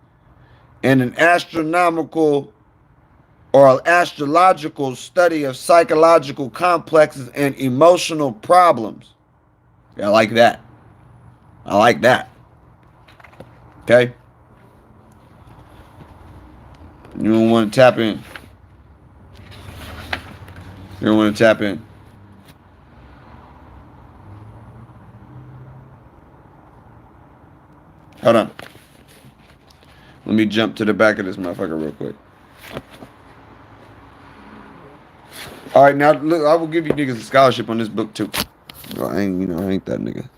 And an astronomical or astrological study of psychological complexes and emotional problems. I like that. I like that. Okay? You don't want to tap in. You don't want to tap in. Hold on. Let me jump to the back of this motherfucker real quick. All right, now look, I will give you niggas a scholarship on this book too. Well, I ain't that nigga.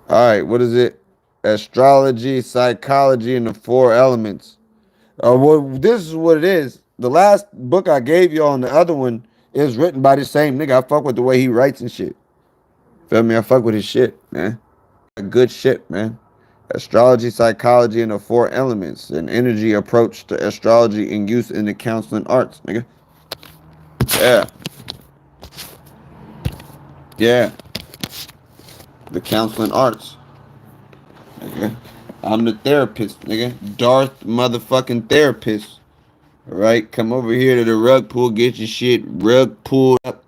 All right, what is it? Astrology, psychology, and the four elements. Well, this is what it is. The last book I gave y'all and the other one is written by the same nigga. I fuck with the way he writes and shit. Feel me? I fuck with his shit, man. Good shit, man. Astrology, psychology, and the four elements. An energy approach to astrology and use in the counseling arts, nigga. Yeah. Yeah. The counseling arts. Nigga. I'm the therapist, nigga. Darth motherfucking therapist. Alright? Come over here to the rug pool, get your shit rug pulled up.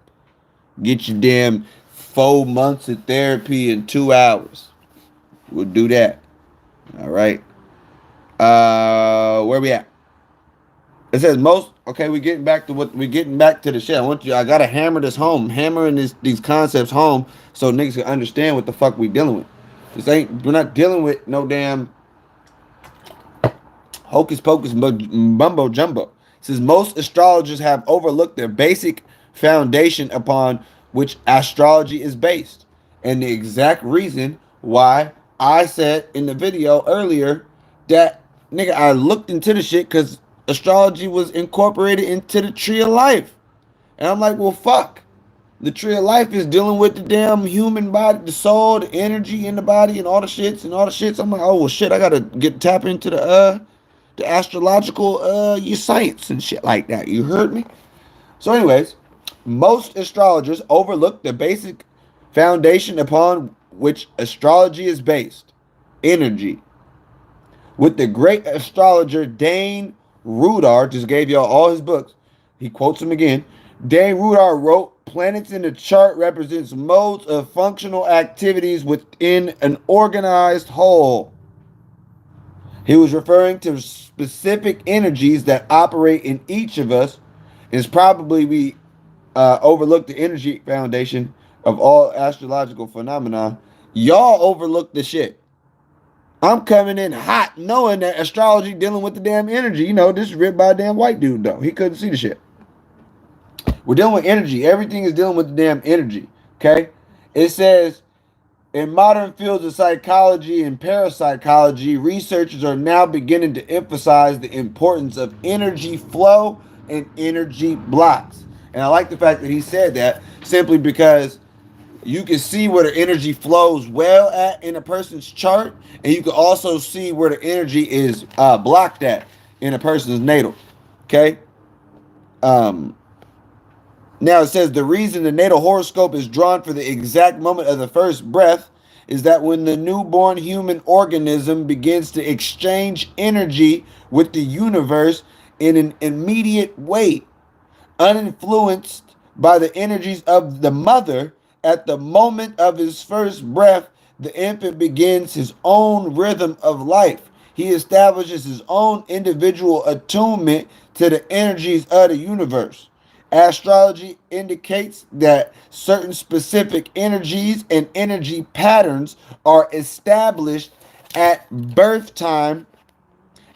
Get your damn 4 months of therapy in 2 hours. We'll do that. Alright? Where we at? It says most. Okay, we're getting back to the shit. I gotta hammer this home, hammering these concepts home, so niggas can understand what the fuck we dealing with. We're not dealing with no damn hocus pocus mumbo jumbo. It says most astrologers have overlooked their basic foundation upon which astrology is based, and the exact reason why I said in the video earlier that nigga I looked into the shit because astrology was incorporated into the tree of life, and I'm like, well, fuck. The tree of life is dealing with the damn human body, the soul, the energy in the body, and all the shits and all the shits. I'm like, oh well, shit, I gotta tap into the astrological your science and shit like that. You heard me? So, anyways, most astrologers overlook the basic foundation upon which astrology is based: energy. With the great astrologer Dane Rudar, just gave y'all all his books. He quotes him again. Dane Rudar wrote, planets in the chart represents modes of functional activities within an organized whole. He was referring to specific energies that operate in each of us. It's probably we overlook the energy foundation of all astrological phenomena. Y'all overlook the shit. I'm coming in hot knowing that astrology dealing with the damn energy. You know, this is written by a damn white dude, though. He couldn't see the shit. We're dealing with energy. Everything is dealing with the damn energy. Okay? It says, in modern fields of psychology and parapsychology, researchers are now beginning to emphasize the importance of energy flow and energy blocks. And I like the fact that he said that simply because you can see where the energy flows well at in a person's chart, and you can also see where the energy is blocked at in a person's natal. Okay? Now it says the reason the natal horoscope is drawn for the exact moment of the first breath is that when the newborn human organism begins to exchange energy with the universe in an immediate way, uninfluenced by the energies of the mother, at the moment of his first breath, the infant begins his own rhythm of life. He establishes his own individual attunement to the energies of the universe. Astrology indicates that certain specific energies and energy patterns are established at birth time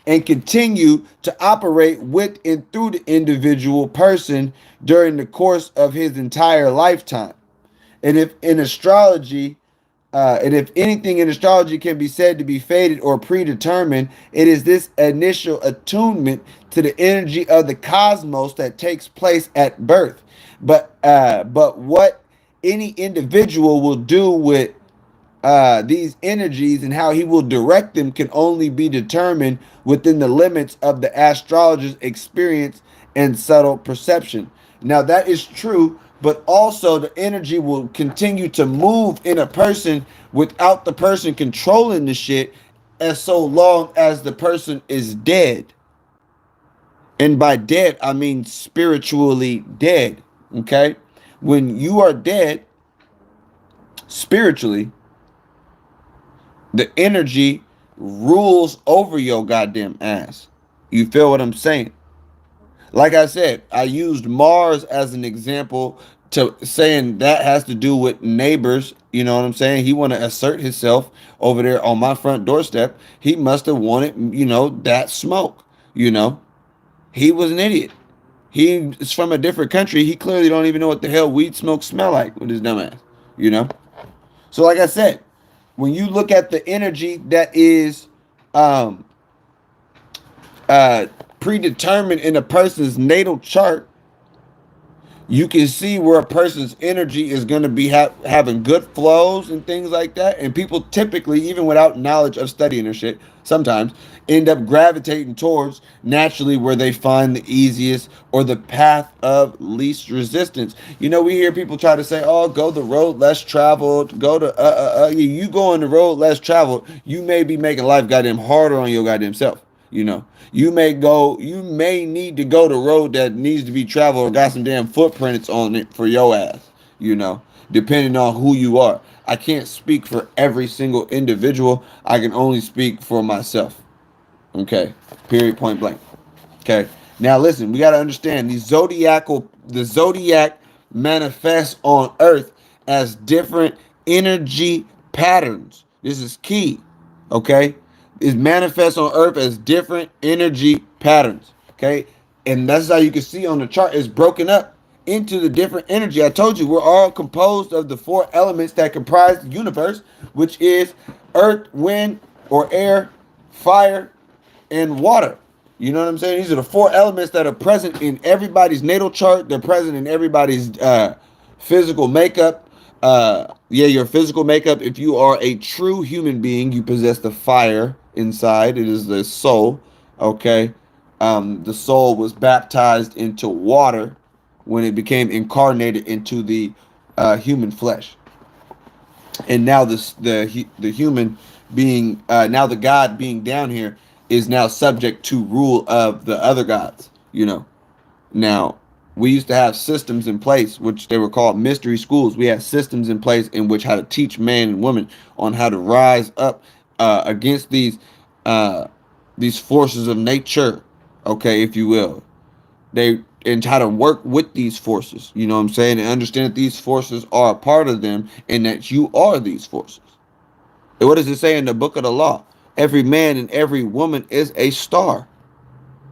and continue to operate with and through the individual person during the course of his entire lifetime. And if anything in astrology can be said to be fated or predetermined, it is this initial attunement to the energy of the cosmos that takes place at birth. But what any individual will do with these energies and how he will direct them can only be determined within the limits of the astrologer's experience and subtle perception. Now, that is true, but also the energy will continue to move in a person without the person controlling the shit, as so long as the person is dead. And by dead, I mean spiritually dead. Okay? When you are dead spiritually, the energy rules over your goddamn ass. You feel what I'm saying? Like I said, I used Mars as an example to saying that has to do with neighbors. You know what I'm saying? He want to assert himself over there on my front doorstep. He must have wanted, that smoke. He was an idiot. He is from a different country. He clearly don't even know what the hell weed smoke smell like with his dumb ass. You know. So like I said, when you look at the energy that is um, uh, predetermined in a person's natal chart, you can see where a person's energy is going to be having good flows and things like that. And people typically, even without knowledge of studying or shit, sometimes end up gravitating towards naturally where they find the easiest or the path of least resistance. We hear people try to say, oh, go the road less traveled, go to, you go on the road less traveled, you may be making life goddamn harder on your goddamn self. You may need to go the road that needs to be traveled or got some damn footprints on it for your ass, depending on who you are. I can't speak for every single individual. I can only speak for myself. Okay. Period, point blank. Okay. Now listen, we got to understand the zodiac manifests on Earth as different energy patterns. This is key. Okay. It manifests on Earth as different energy patterns. Okay. And that's how you can see on the chart. It's broken up into the different energy. I told you we're all composed of the four elements that comprise the universe, which is earth, wind, or air, fire, and water. You know what I'm saying? These are the four elements that are present in everybody's natal chart. They're present in everybody's physical makeup. Your physical makeup. If you are a true human being, you possess the fire inside. It is the soul. Okay. The soul was baptized into water when it became incarnated into the human flesh. And now the human being, now the God being down here is now subject to rule of the other gods. Now we used to have systems in place, which they were called mystery schools. We had systems in place in which how to teach man and woman on how to rise up against these forces of nature, okay, if you will. And how to work with these forces, you know what I'm saying, and understand that these forces are a part of them and that you are these forces. And what does it say in the book of the law? Every man and every woman is a star.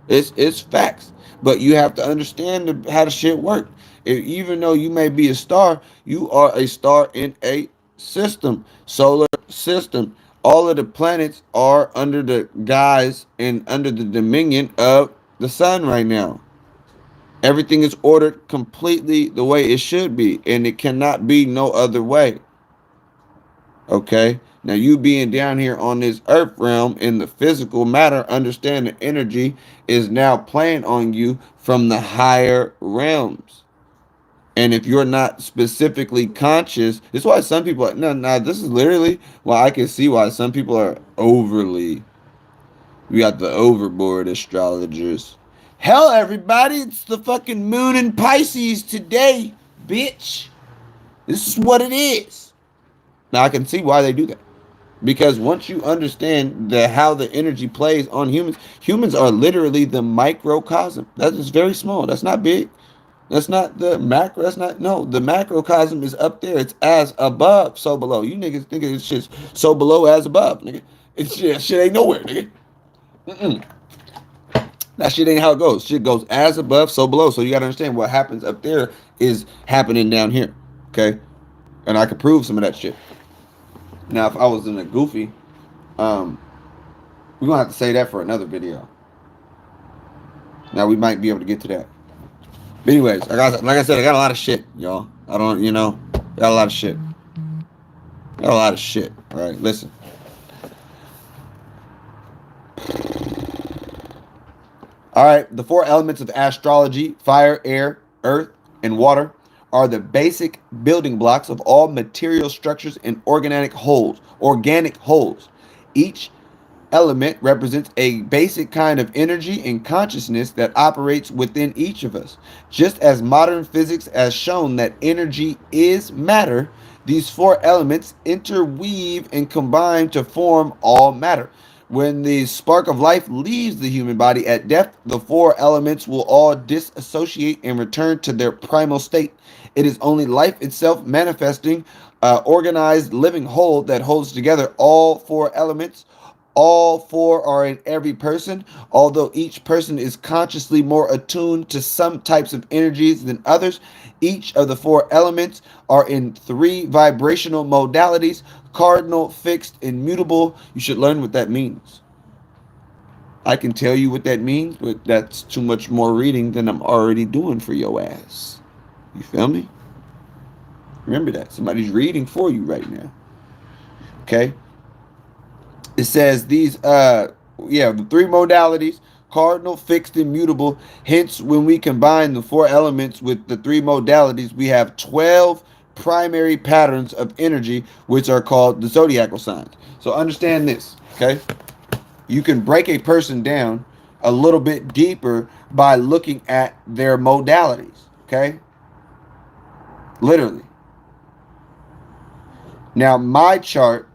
It's facts. But you have to understand how the shit works. Even though you may be a star, you are a star in a system, solar system. All of the planets are under the guise and under the dominion of the sun right now. Everything is ordered completely the way it should be, and it cannot be no other way. Okay? Now, you being down here on this earth realm in the physical matter, understand the energy is now playing on you from the higher realms. And if you're not specifically conscious, this is why some people are, no, this is literally why I can see why some people are we got the overboard astrologers. Hell, everybody, it's the fucking moon in Pisces today, bitch. This is what it is. Now, I can see why they do that. Because once you understand how the energy plays on humans are literally the microcosm. That is very small. That's not big. That's not the macro. That's not, no. The macrocosm is up there. It's as above, so below. You niggas think it's shit so below as above, nigga. It's shit ain't nowhere, nigga. Mm-mm. That shit ain't how it goes. Shit goes as above, so below. So you gotta understand what happens up there is happening down here. Okay? And I could prove some of that shit. Now, if I was in a goofy, um, we're gonna have to say that for another video. Now we might be able to get to that. But anyways, like I said, I got a lot of shit, y'all. I don't, got a lot of shit. Got a lot of shit. All right, listen. All right, the four elements of astrology: fire, air, earth, and water are the basic building blocks of all material structures and organic wholes. Organic wholes. Each element represents a basic kind of energy and consciousness that operates within each of us. Just as modern physics has shown that energy is matter, these four elements interweave and combine to form all matter. When the spark of life leaves the human body at death, the four elements will all disassociate and return to their primal state. It is only life itself manifesting, organized living whole that holds together all four elements. All four are in every person, although each person is consciously more attuned to some types of energies than others. Each of the four elements are in three vibrational modalities: cardinal, fixed, and mutable. You should learn what that means. I can tell you what that means, but that's too much more reading than I'm already doing for your ass. You feel me? Remember that. Somebody's reading for you right now. Okay? It says the three modalities: cardinal, fixed, and mutable. Hence, when we combine the four elements with the three modalities, we have 12 primary patterns of energy, which are called the zodiacal signs. So understand this, okay? You can break a person down a little bit deeper by looking at their modalities, okay? Literally. Now, my chart,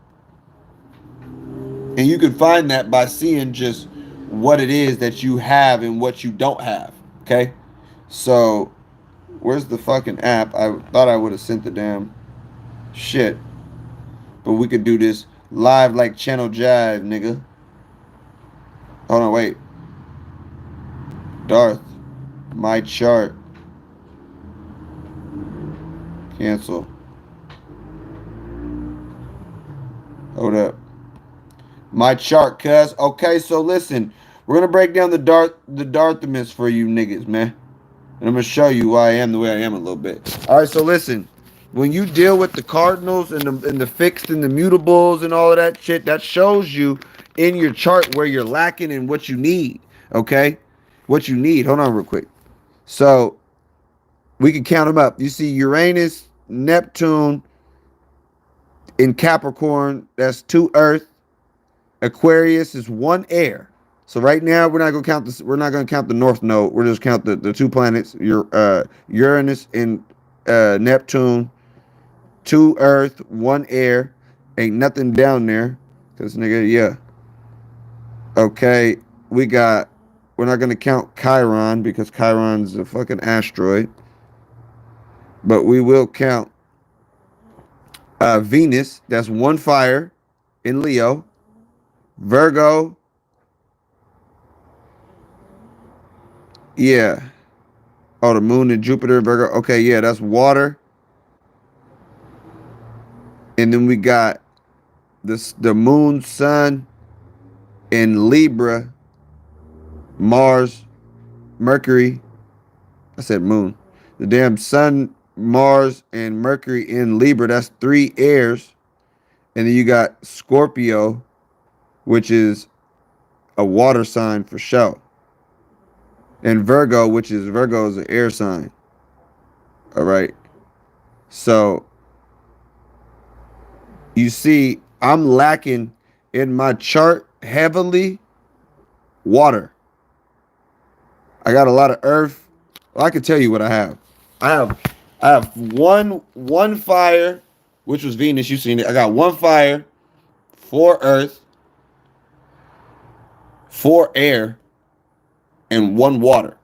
and you can find that by seeing just what it is that you have and what you don't have. Okay? So, where's the fucking app? I thought I would have sent the damn shit. But we could do this live like Channel Jive, nigga. Hold on, wait. Darth. My chart. Cancel. Hold up. My chart, cuz. Okay, so listen. We're gonna break down the Darthimus for you niggas, man. And I'm gonna show you why I am the way I am a little bit. All right, so listen. When you deal with the cardinals and the fixed and the mutables and all of that shit, that shows you in your chart where you're lacking and what you need. Okay, what you need. Hold on, real quick. So we can count them up. You see Uranus, Neptune in Capricorn. That's 2 Earth. Aquarius is 1 air. So right now we're not gonna count this. We're not gonna count the North Node. We're just count the 2 planets. Uranus and Neptune. 2 Earth, 1 air. Ain't nothing down there. Cause nigga, yeah. Okay, we got. We're not gonna count Chiron because Chiron's a fucking asteroid. But we will count Venus. That's 1 fire in Leo. Virgo. Yeah. Oh, the moon and Jupiter, Virgo. Okay, yeah, that's water. And then we got the moon, sun in Libra, Mars, Mercury. I said moon. The damn sun, Mars, and Mercury in Libra. That's 3 airs. And then you got Scorpio, which is a water sign for show. And Virgo is an air sign. All right. So you see, I'm lacking in my chart heavily water. I got a lot of earth. Well, I can tell you what I have. I have I have one fire, which was Venus. You seen it. I got 1 fire, 4 earth, 4 air, and 1 water.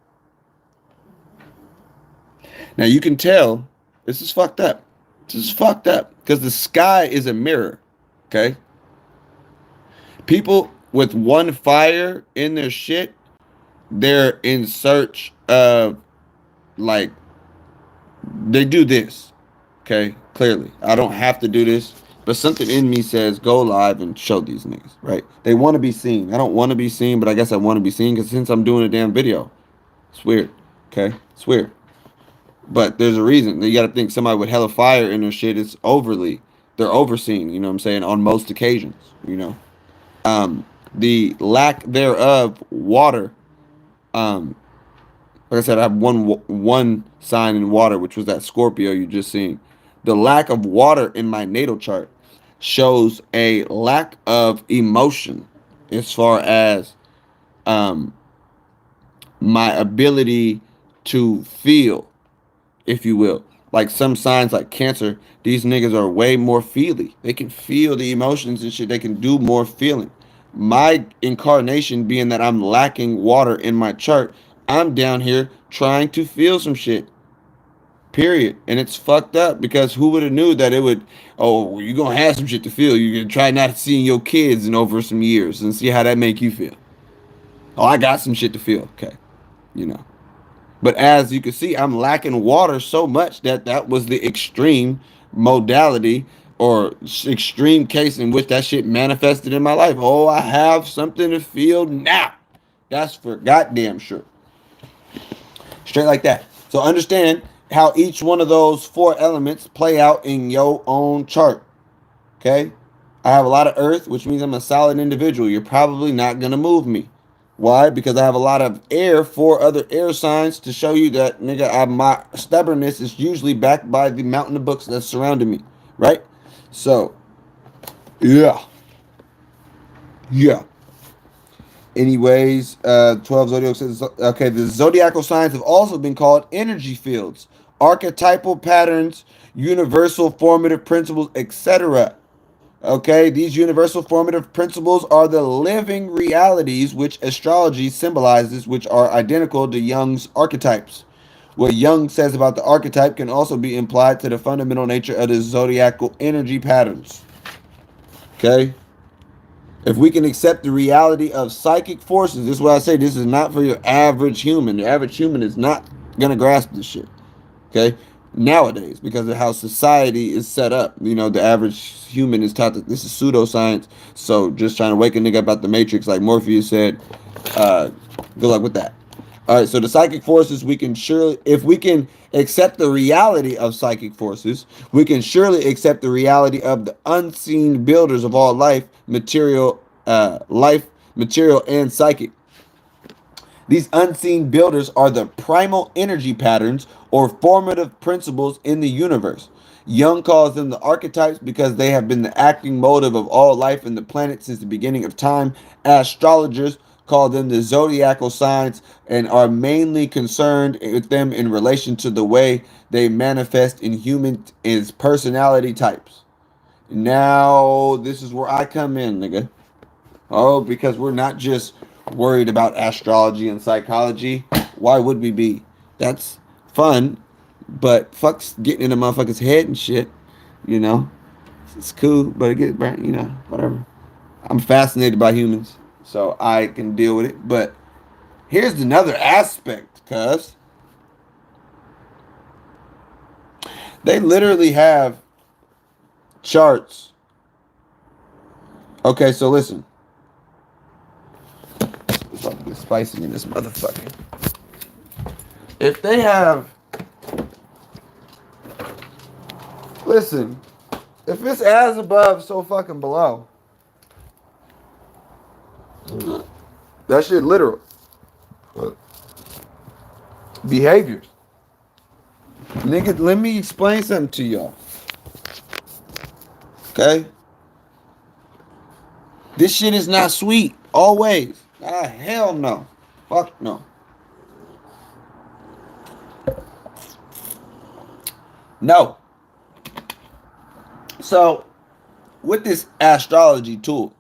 Now you can tell this is fucked up. This is fucked up because the sky is a mirror. Okay, people with one fire in their shit, they're in search of, like, they do this. Okay, clearly I don't have to do this, but something in me says go live and show these niggas. Right? They want to be seen. I don't want to be seen, but I guess I want to be seen because since I'm doing a damn video, it's weird. Okay, it's weird. But there's a reason. You got to think somebody with hella fire in their shit is overly, they're overseen. You know what I'm saying? On most occasions. You know, the lack thereof water. Um, like I said, I have one sign in water, which was that Scorpio you just seen. The lack of water in my natal chart shows a lack of emotion as far as um, my ability to feel, if you will. Like some signs like Cancer, these niggas are way more feely. They can feel the emotions and shit. They can do more feeling. My incarnation being that I'm lacking water in my chart, I'm down here trying to feel some shit. Period. And it's fucked up because who would have knew that it would, oh, you're gonna have some shit to feel. You're gonna try not seeing your kids in over some years and see how that make you feel. Oh, I got some shit to feel. Okay. You know. But as you can see, I'm lacking water so much that that was the extreme modality or extreme case in which that shit manifested in my life. Oh, I have something to feel now. That's for goddamn sure. Straight like that. So understand how each one of those four elements play out in your own chart. Okay? I have a lot of earth, which means I'm a solid individual. You're probably not going to move me. Why? Because I have a lot of air, four other air signs to show you that, nigga, my stubbornness is usually backed by the mountain of books that's surrounding me. Right? So, yeah. Yeah. Anyways, 12 zodiac says, okay, the zodiacal signs have also been called energy fields, archetypal patterns, universal formative principles, etc. Okay, these universal formative principles are the living realities which astrology symbolizes, which are identical to Jung's archetypes. What Jung says about the archetype can also be implied to the fundamental nature of the zodiacal energy patterns. Okay? If we can accept the reality of psychic forces, this is what I say, this is not for your average human. The average human is not going to grasp this shit. Okay? Nowadays, because of how society is set up, you know, the average human is taught that this is pseudoscience. So just trying to wake a nigga up about the Matrix, like Morpheus said, good luck with that. All right, so the psychic forces, we can surely, if we can accept the reality of psychic forces, we can surely accept the reality of the unseen builders of all life, material, and psychic. These unseen builders are the primal energy patterns or formative principles in the universe. Jung calls them the archetypes because they have been the acting motive of all life in the planet since the beginning of time. Astrologers call them the zodiacal signs and are mainly concerned with them in relation to the way they manifest in humans as personality types. Now, this is where I come in, nigga. Oh, because we're not just worried about astrology and psychology. Why would we be? That's fun, but fuck's getting in a motherfucker's head and shit. You know, it's cool, but it gets, you know, whatever. I'm fascinated by humans, so I can deal with it. But here's another aspect, cuz they literally have charts. Okay, so listen. It's about to get spicy in this motherfucker. If they have, listen, if it's as above, so fucking below, that shit literal. Behaviors. Nigga, let me explain something to y'all. Okay? This shit is not sweet. Always. Ah, hell no. Fuck no. No. So, with this astrology tool,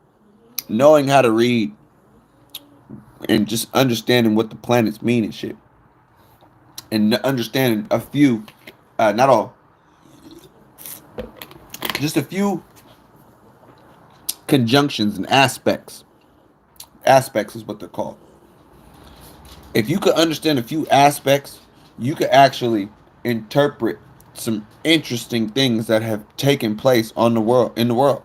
knowing how to read and just understanding what the planets mean and shit, and understanding a few, not all, just a few conjunctions and aspects. Aspects is what they're called. If you could understand a few aspects, you could actually interpret some interesting things that have taken place on the world in the world.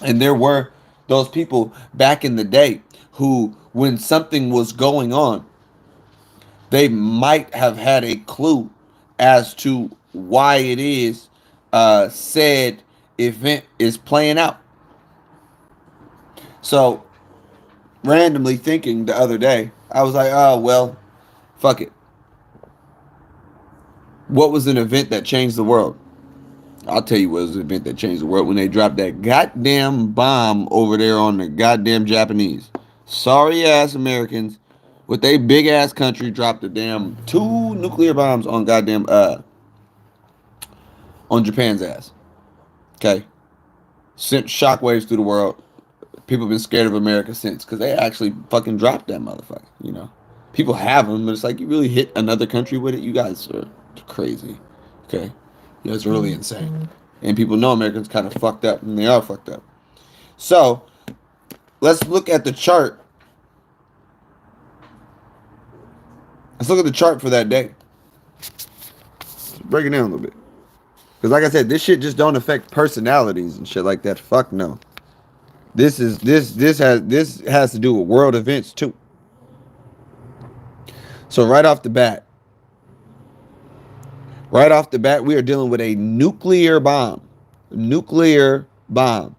And there were those people back in the day who, when something was going on, they might have had a clue as to why it is said event is playing out. So, randomly thinking the other day, I was like, oh, well, fuck it. What was an event that changed the world? I'll tell you what was an event that changed the world when they dropped that goddamn bomb over there on the goddamn Japanese. Sorry ass Americans with they big ass country dropped the damn 2 nuclear bombs on goddamn on Japan's ass. Okay. Sent shockwaves through the world. People have been scared of America since because they actually fucking dropped that motherfucker, you know. People have them, but it's like you really hit another country with it. You guys are crazy. Okay. You guys are really insane. And people know Americans kind of fucked up, and they are fucked up. So, let's look at the chart. Let's look at the chart for that day. Let's break it down a little bit. Because like I said, this shit just don't affect personalities and shit like that. Fuck no. This has to do with world events too. So right off the bat, we are dealing with a nuclear bomb. Nuclear bomb.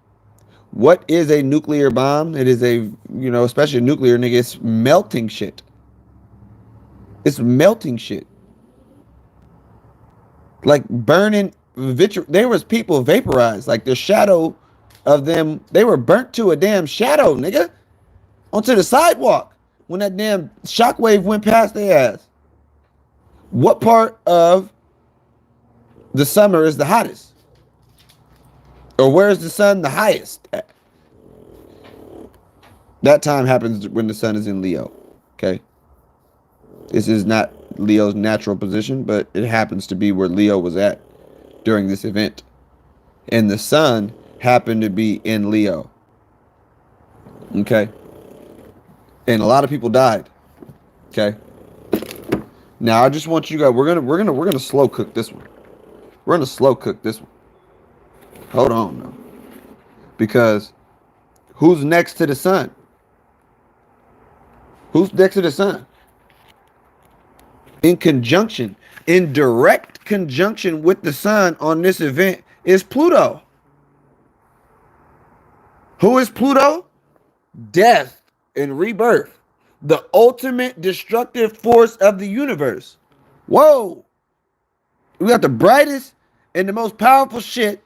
What is a nuclear bomb? It is especially a nuclear nigga, it's melting shit. It's melting shit. Like burning there was people vaporized. Like the shadow of them, they were burnt to a damn shadow, nigga. Onto the sidewalk when that damn shockwave went past their ass. What part of the summer is the hottest? Or where is the sun the highest at? That time happens when the sun is in Leo. Okay. This is not Leo's natural position, but it happens to be where Leo was at during this event. And the sun happened to be in Leo. Okay. And a lot of people died. Okay. Now I just want you guys, we're gonna slow cook this one. We're gonna slow cook this one. Hold on now. Because who's next to the sun? Who's next to the sun? In conjunction, in direct conjunction with the sun on this event is Pluto. Who is Pluto? Death and rebirth. The ultimate destructive force of the universe. Whoa. We got the brightest and the most powerful shit,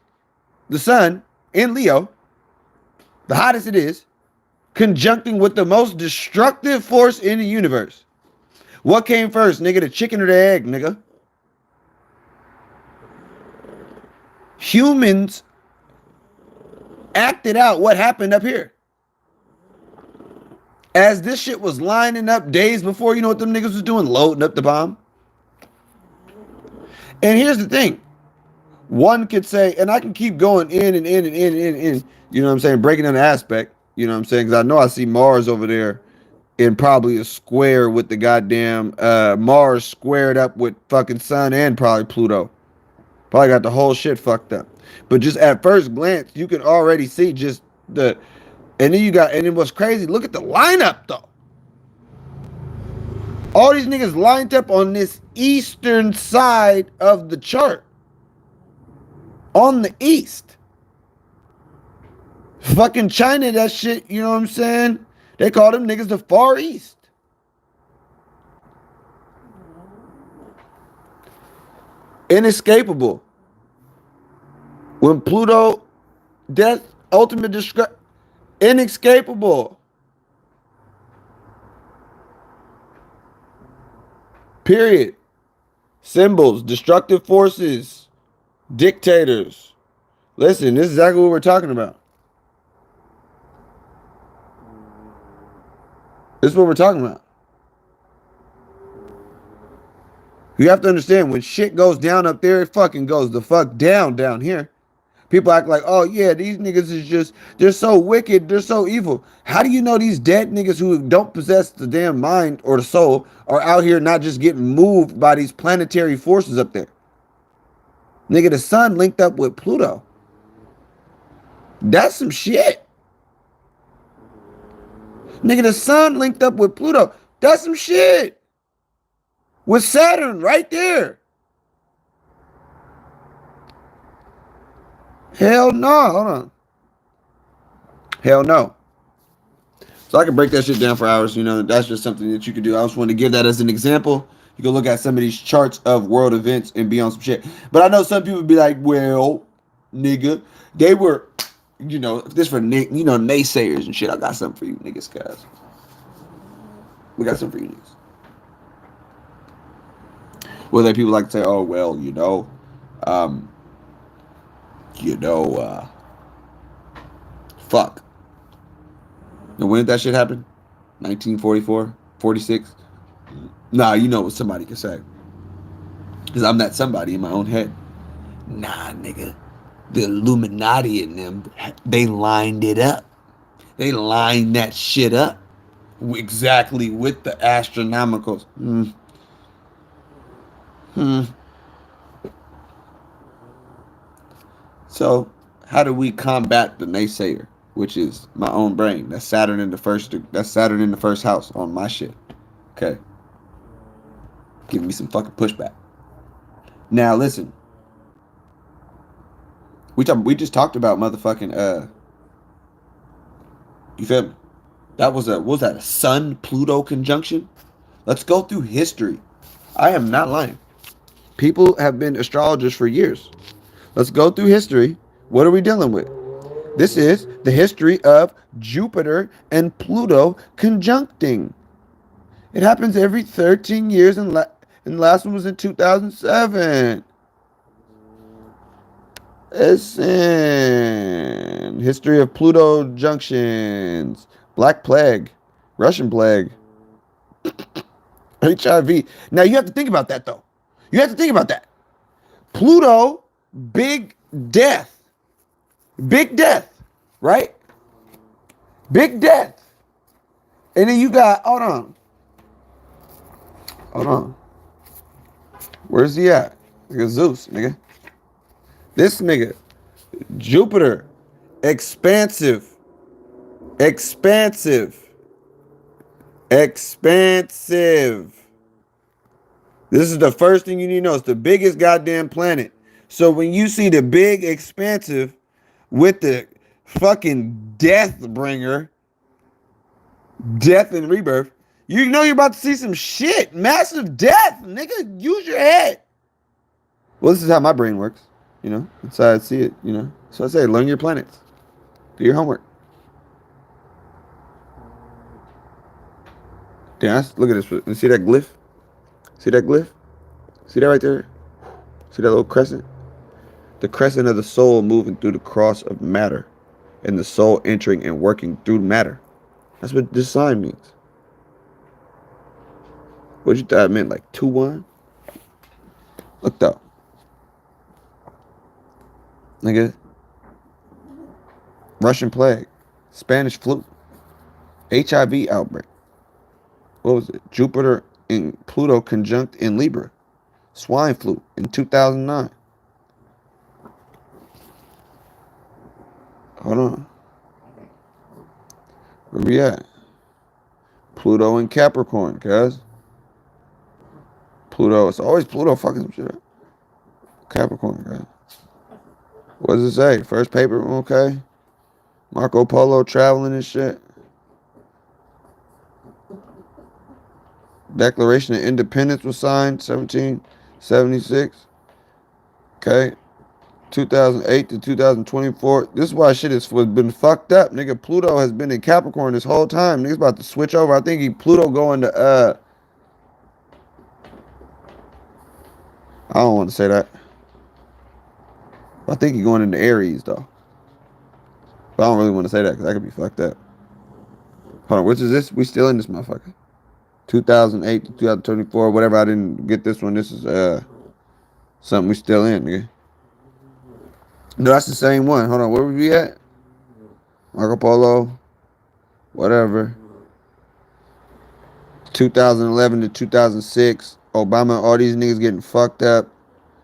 the sun in Leo, the hottest it is, conjuncting with the most destructive force in the universe. What came first, nigga? The chicken or the egg, nigga? Humans acted out what happened up here. As this shit was lining up days before, you know what them niggas was doing? Loading up the bomb. And here's the thing. One could say, and I can keep going in and in and in and in and in, you know what I'm saying? Breaking down the aspect, you know what I'm saying? Because I know I see Mars over there in probably a square with the goddamn Mars squared up with fucking Sun and probably Pluto. Probably got the whole shit fucked up. But just at first glance, you can already see just the, and then what's crazy, look at the lineup though. All these niggas lined up on this eastern side of the chart. On the east. Fucking China, that shit, you know what I'm saying? They call them niggas the Far East. Inescapable. When Pluto, death, ultimate destruction, inescapable. Period. Symbols, destructive forces, dictators. Listen, this is exactly what we're talking about. This is what we're talking about. You have to understand when shit goes down up there, it fucking goes the fuck down here. People act like, oh yeah, these niggas is just, they're so wicked, they're so evil. How do you know these dead niggas who don't possess the damn mind or the soul are out here not just getting moved by these planetary forces up there? Nigga, the sun linked up with Pluto. That's some shit. Nigga, the sun linked up with Pluto. That's some shit. With Saturn right there. Hell no. Hold on. Hell no. So I can break that shit down for hours. You know, that's just something that you can do. I just wanted to give that as an example. You can look at some of these charts of world events and be on some shit. But I know some people be like, well, nigga, they were, you know, this for, you know, naysayers and shit. I got something for you niggas, guys. We got something for you niggas. Whether people like to say, oh, well, fuck. And when did that shit happen? 1944? 46? Nah, you know what somebody can say. Because I'm that somebody in my own head. Nah, nigga. The Illuminati in them, they lined it up. They lined that shit up. Exactly with the astronomicals. So, how do we combat the naysayer? Which is my own brain. That's Saturn in the first house on my shit. Okay. Give me some fucking pushback. Now listen. We just talked about motherfucking you feel me? That was what was that, a Sun Pluto conjunction? Let's go through history. I am not lying. People have been astrologers for years. Let's go through history. What are we dealing with? This is the history of Jupiter and Pluto conjuncting. It happens every 13 years, and the last one was in 2007. Listen. History of Pluto junctions. Black Plague. Russian Plague. HIV. Now, you have to think about that, though. You have to think about that. Pluto, big death. Big death, right? Big death. And then you got, hold on. Where's he at? Nigga, Zeus, nigga. This nigga, Jupiter, expansive. This is the first thing you need to know. It's the biggest goddamn planet. So when you see the big expansive with the fucking death bringer, death and rebirth, you know you're about to see some shit. Massive death, nigga. Use your head. Well, this is how my brain works. You know, that's how I see it, you know. So I say, learn your planets. Do your homework. Damn, look at this. You see that glyph? See that glyph? See that right there? See that little crescent? The crescent of the soul moving through the cross of matter. And the soul entering and working through matter. That's what this sign means. What you thought it meant? Like 2-1? Look though. Nigga. Russian plague. Spanish flu. HIV outbreak. What was it? Jupiter and Pluto conjunct in Libra. Swine flu in 2009. Hold on. Where we at? Pluto and Capricorn, guys. Pluto. It's always Pluto fucking some shit up. Capricorn, guys. What does it say? First paper, okay. Marco Polo traveling and shit. Declaration of Independence was signed 1776. Okay. 2008 to 2024. This is why shit has been fucked up. Nigga, Pluto has been in Capricorn this whole time. Nigga's about to switch over. I think Pluto going to I don't want to say that. I think he's going into Aries though. But I don't really want to say that because that could be fucked up. Hold on, which is this? We still in this motherfucker. 2008 to 2024, whatever. I didn't get this one. This is something we still in, nigga. No, that's the same one. Hold on, where we at? Marco Polo, whatever. 2011 to 2006. Obama, all these niggas getting fucked up.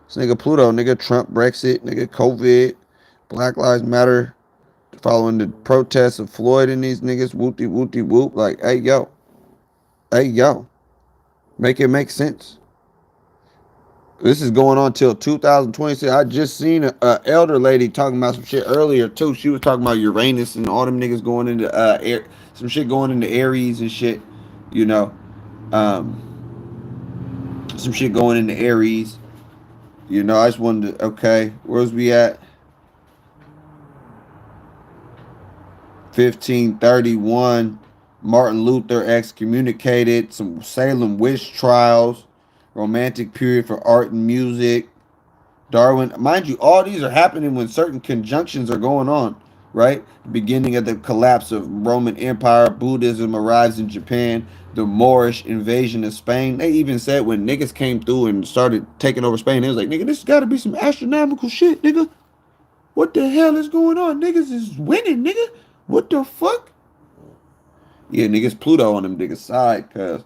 This nigga Pluto, nigga Trump, Brexit, nigga COVID, Black Lives Matter, following the protests of Floyd and these niggas, whoopty whoopty whoop. Like, hey yo, make it make sense. This is going on till 2026. I just seen a elder lady talking about some shit earlier too. She was talking about Uranus and all them niggas going into air, some shit going into Aries and shit. You know, some shit going into Aries. You know, I just wanted to. Okay, where's we at? 1531. Martin Luther excommunicated. Some Salem witch trials. Romantic period for art and music. Darwin, mind you, all these are happening when certain conjunctions are going on, right? The beginning of the collapse of Roman Empire, Buddhism arrives in Japan, the Moorish invasion of Spain. They even said when niggas came through and started taking over Spain, they was like, nigga, this got to be some astronomical shit, nigga. What the hell is going on? Niggas is winning, nigga. What the fuck? Yeah, niggas Pluto on them niggas side, cuz.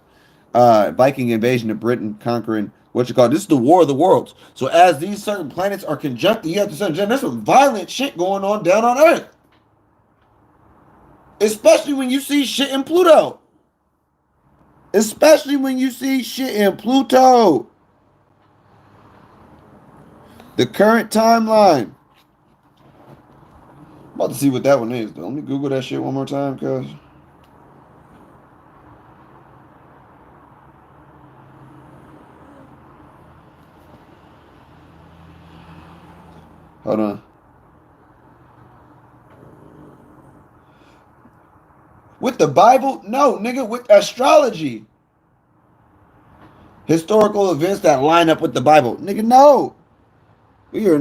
Viking invasion of Britain conquering what you call this is the War of the Worlds. So as these certain planets are conjuncting, you have to understand there's some violent shit going on down on Earth. Especially when you see shit in Pluto. Especially when you see shit in Pluto. The current timeline. I'm about to see what that one is, though. Let me Google that shit one more time, cuz. Hold on. With the Bible? No, nigga, with astrology. Historical events that line up with the Bible. Nigga, no. We are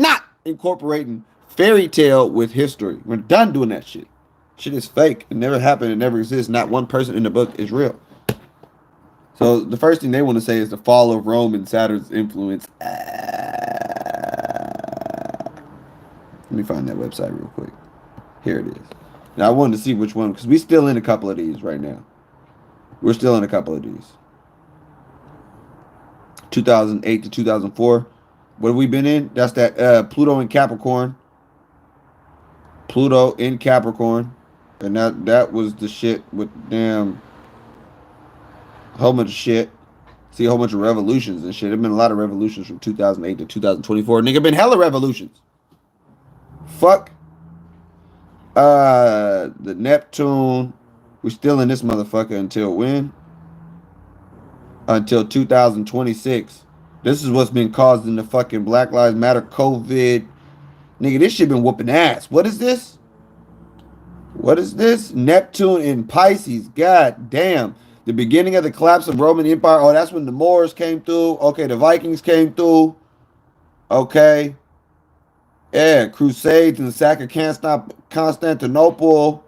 not incorporating fairy tale with history. We're done doing that shit. Shit is fake. It never happened. It never exists. Not one person in the book is real. So the first thing they want to say is the fall of Rome and Saturn's influence. Let me find that website real quick. Here it is. Now I wanted to see which one because we still in a couple of these right now. We're still in a couple of these. 2008 to 2004. What have we been in? That's that Pluto in Capricorn. Pluto in Capricorn. And that was the shit with damn a whole bunch of shit. See a whole bunch of revolutions and shit. There have been a lot of revolutions from 2008 to 2024. Nigga, been hella revolutions. Fuck. The Neptune. We're still in this motherfucker until when? Until 2026. This is what's been causing the fucking Black Lives Matter COVID. Nigga, this shit been whooping ass. What is this? What is this? Neptune in Pisces. God damn. The beginning of the collapse of Roman Empire. Oh, that's when the Moors came through. Okay, the Vikings came through. Okay. Yeah, Crusades and the sack of Constantinople.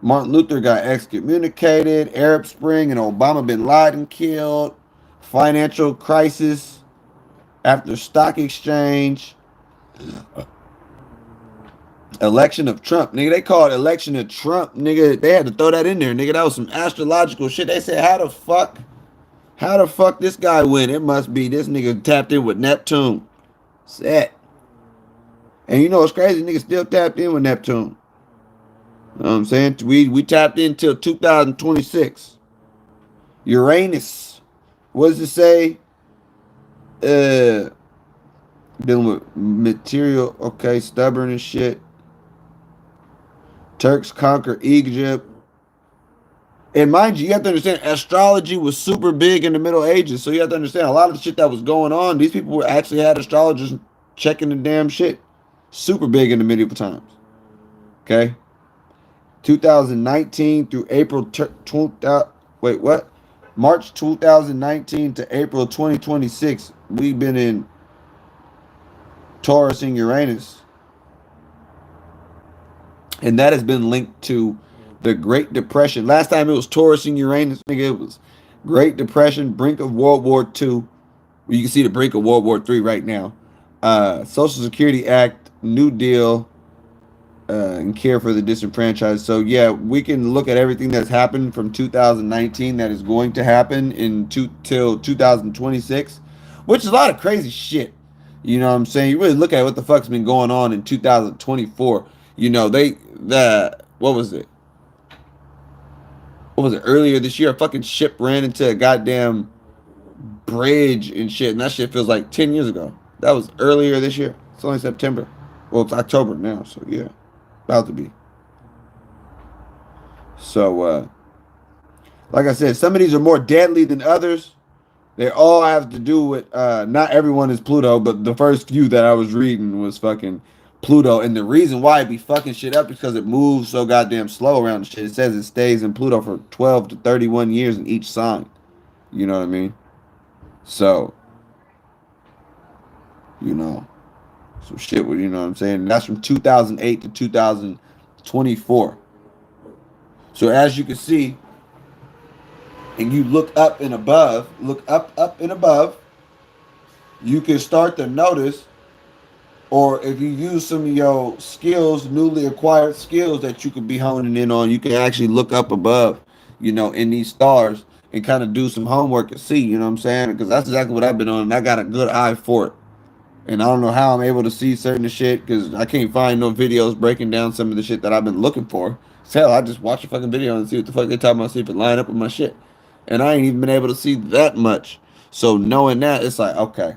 Martin Luther got excommunicated. Arab Spring and Obama bin Laden killed. Financial crisis after stock exchange. Election of Trump. Nigga, they called election of Trump. Nigga, they had to throw that in there. Nigga, that was some astrological shit. They said, how the fuck this guy win? It must be this nigga tapped in with Neptune. Set. And you know what's crazy? Nigga still tapped in with Neptune. You know what I'm saying? We tapped in till 2026. Uranus. What does it say? Dealing with material. Okay, stubborn and shit. Turks conquer Egypt. And mind you, you have to understand, astrology was super big in the Middle Ages. So you have to understand, a lot of the shit that was going on, these people were actually had astrologers checking the damn shit. Super big in the medieval times. Okay? 2019 through April 2000. Wait, what? March 2019 to April 2026. We've been in Taurus and Uranus. and that has been linked to the Great Depression. Last time it was Taurus and Uranus, nigga. It was Great Depression, brink of World War II. You can see the brink of World War III right now. Social Security Act, New Deal, and care for the disenfranchised. So yeah, we can look at everything that's happened from 2019 that is going to happen till 2026, which is a lot of crazy shit. You know what I'm saying? You really look at what the fuck's been going on in 2024. You know, the what was it? What was it? Earlier this year, a fucking ship ran into a goddamn bridge and shit, and that shit feels like 10 years ago. That was earlier this year. It's only September. Well, it's October now, so yeah, about to be. So, like I said, some of these are more deadly than others. They all have to do with not everyone is Pluto, but the first few that I was reading was fucking Pluto. And the reason why it be fucking shit up is because it moves so goddamn slow around the shit. It says it stays in Pluto for 12 to 31 years in each sign. You know what I mean? So, you know, some shit with, you know what I'm saying? And that's from 2008 to 2024. So as you can see, and you look up and above, you can start to notice, or if you use some of your skills, newly acquired skills that you could be honing in on, you can actually look up above, you know, in these stars and kind of do some homework and see, you know what I'm saying? Because that's exactly what I've been on, and I got a good eye for it. And I don't know how I'm able to see certain shit because I can't find no videos breaking down some of the shit that I've been looking for. So hell, I just watch a fucking video and see what the fuck they talking about, see if it line up with my shit. And I ain't even been able to see that much. So knowing that, it's like, okay,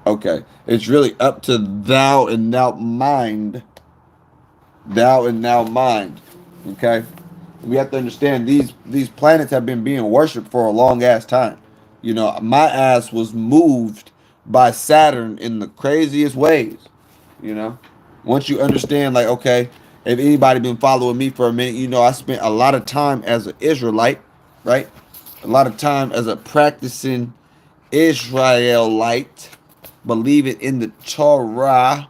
okay. It's really up to thou and thou mind. Okay? We have to understand these planets have been being worshipped for a long ass time. You know, my ass was moved by Saturn in the craziest ways. You know, once you understand, like, okay, if anybody been following me for a minute, you know, I spent a lot of time as an Israelite, right? A lot of time as a practicing Israelite, believing in the Torah,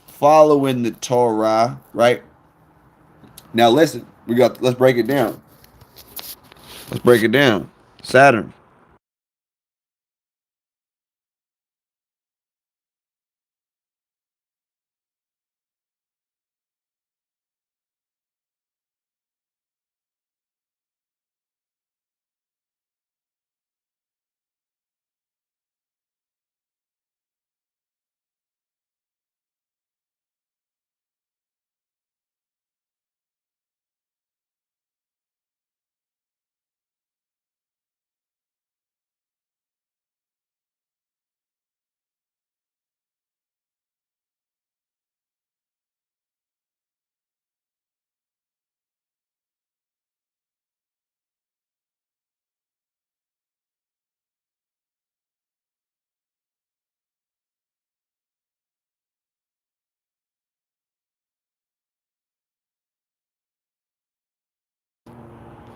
following the Torah, right? Now listen, let's break it down. Let's break it down. Saturn.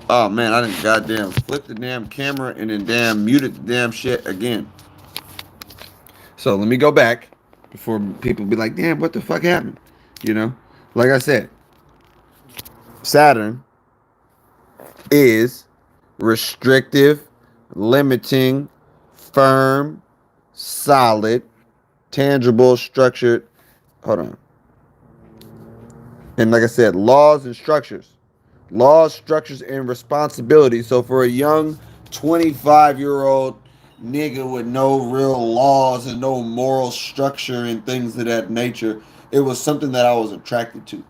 Oh man, I didn't goddamn flip the damn camera and then damn muted the damn shit again. So let me go back before people be like, damn, what the fuck happened? You know? Like I said, Saturn is restrictive, limiting, firm, solid, tangible, structured. Hold on. And like I said, laws and structures. Laws, structures, and responsibilities. So for a young 25-year-old nigga with no real laws and no moral structure and things of that nature, it was something that I was attracted to.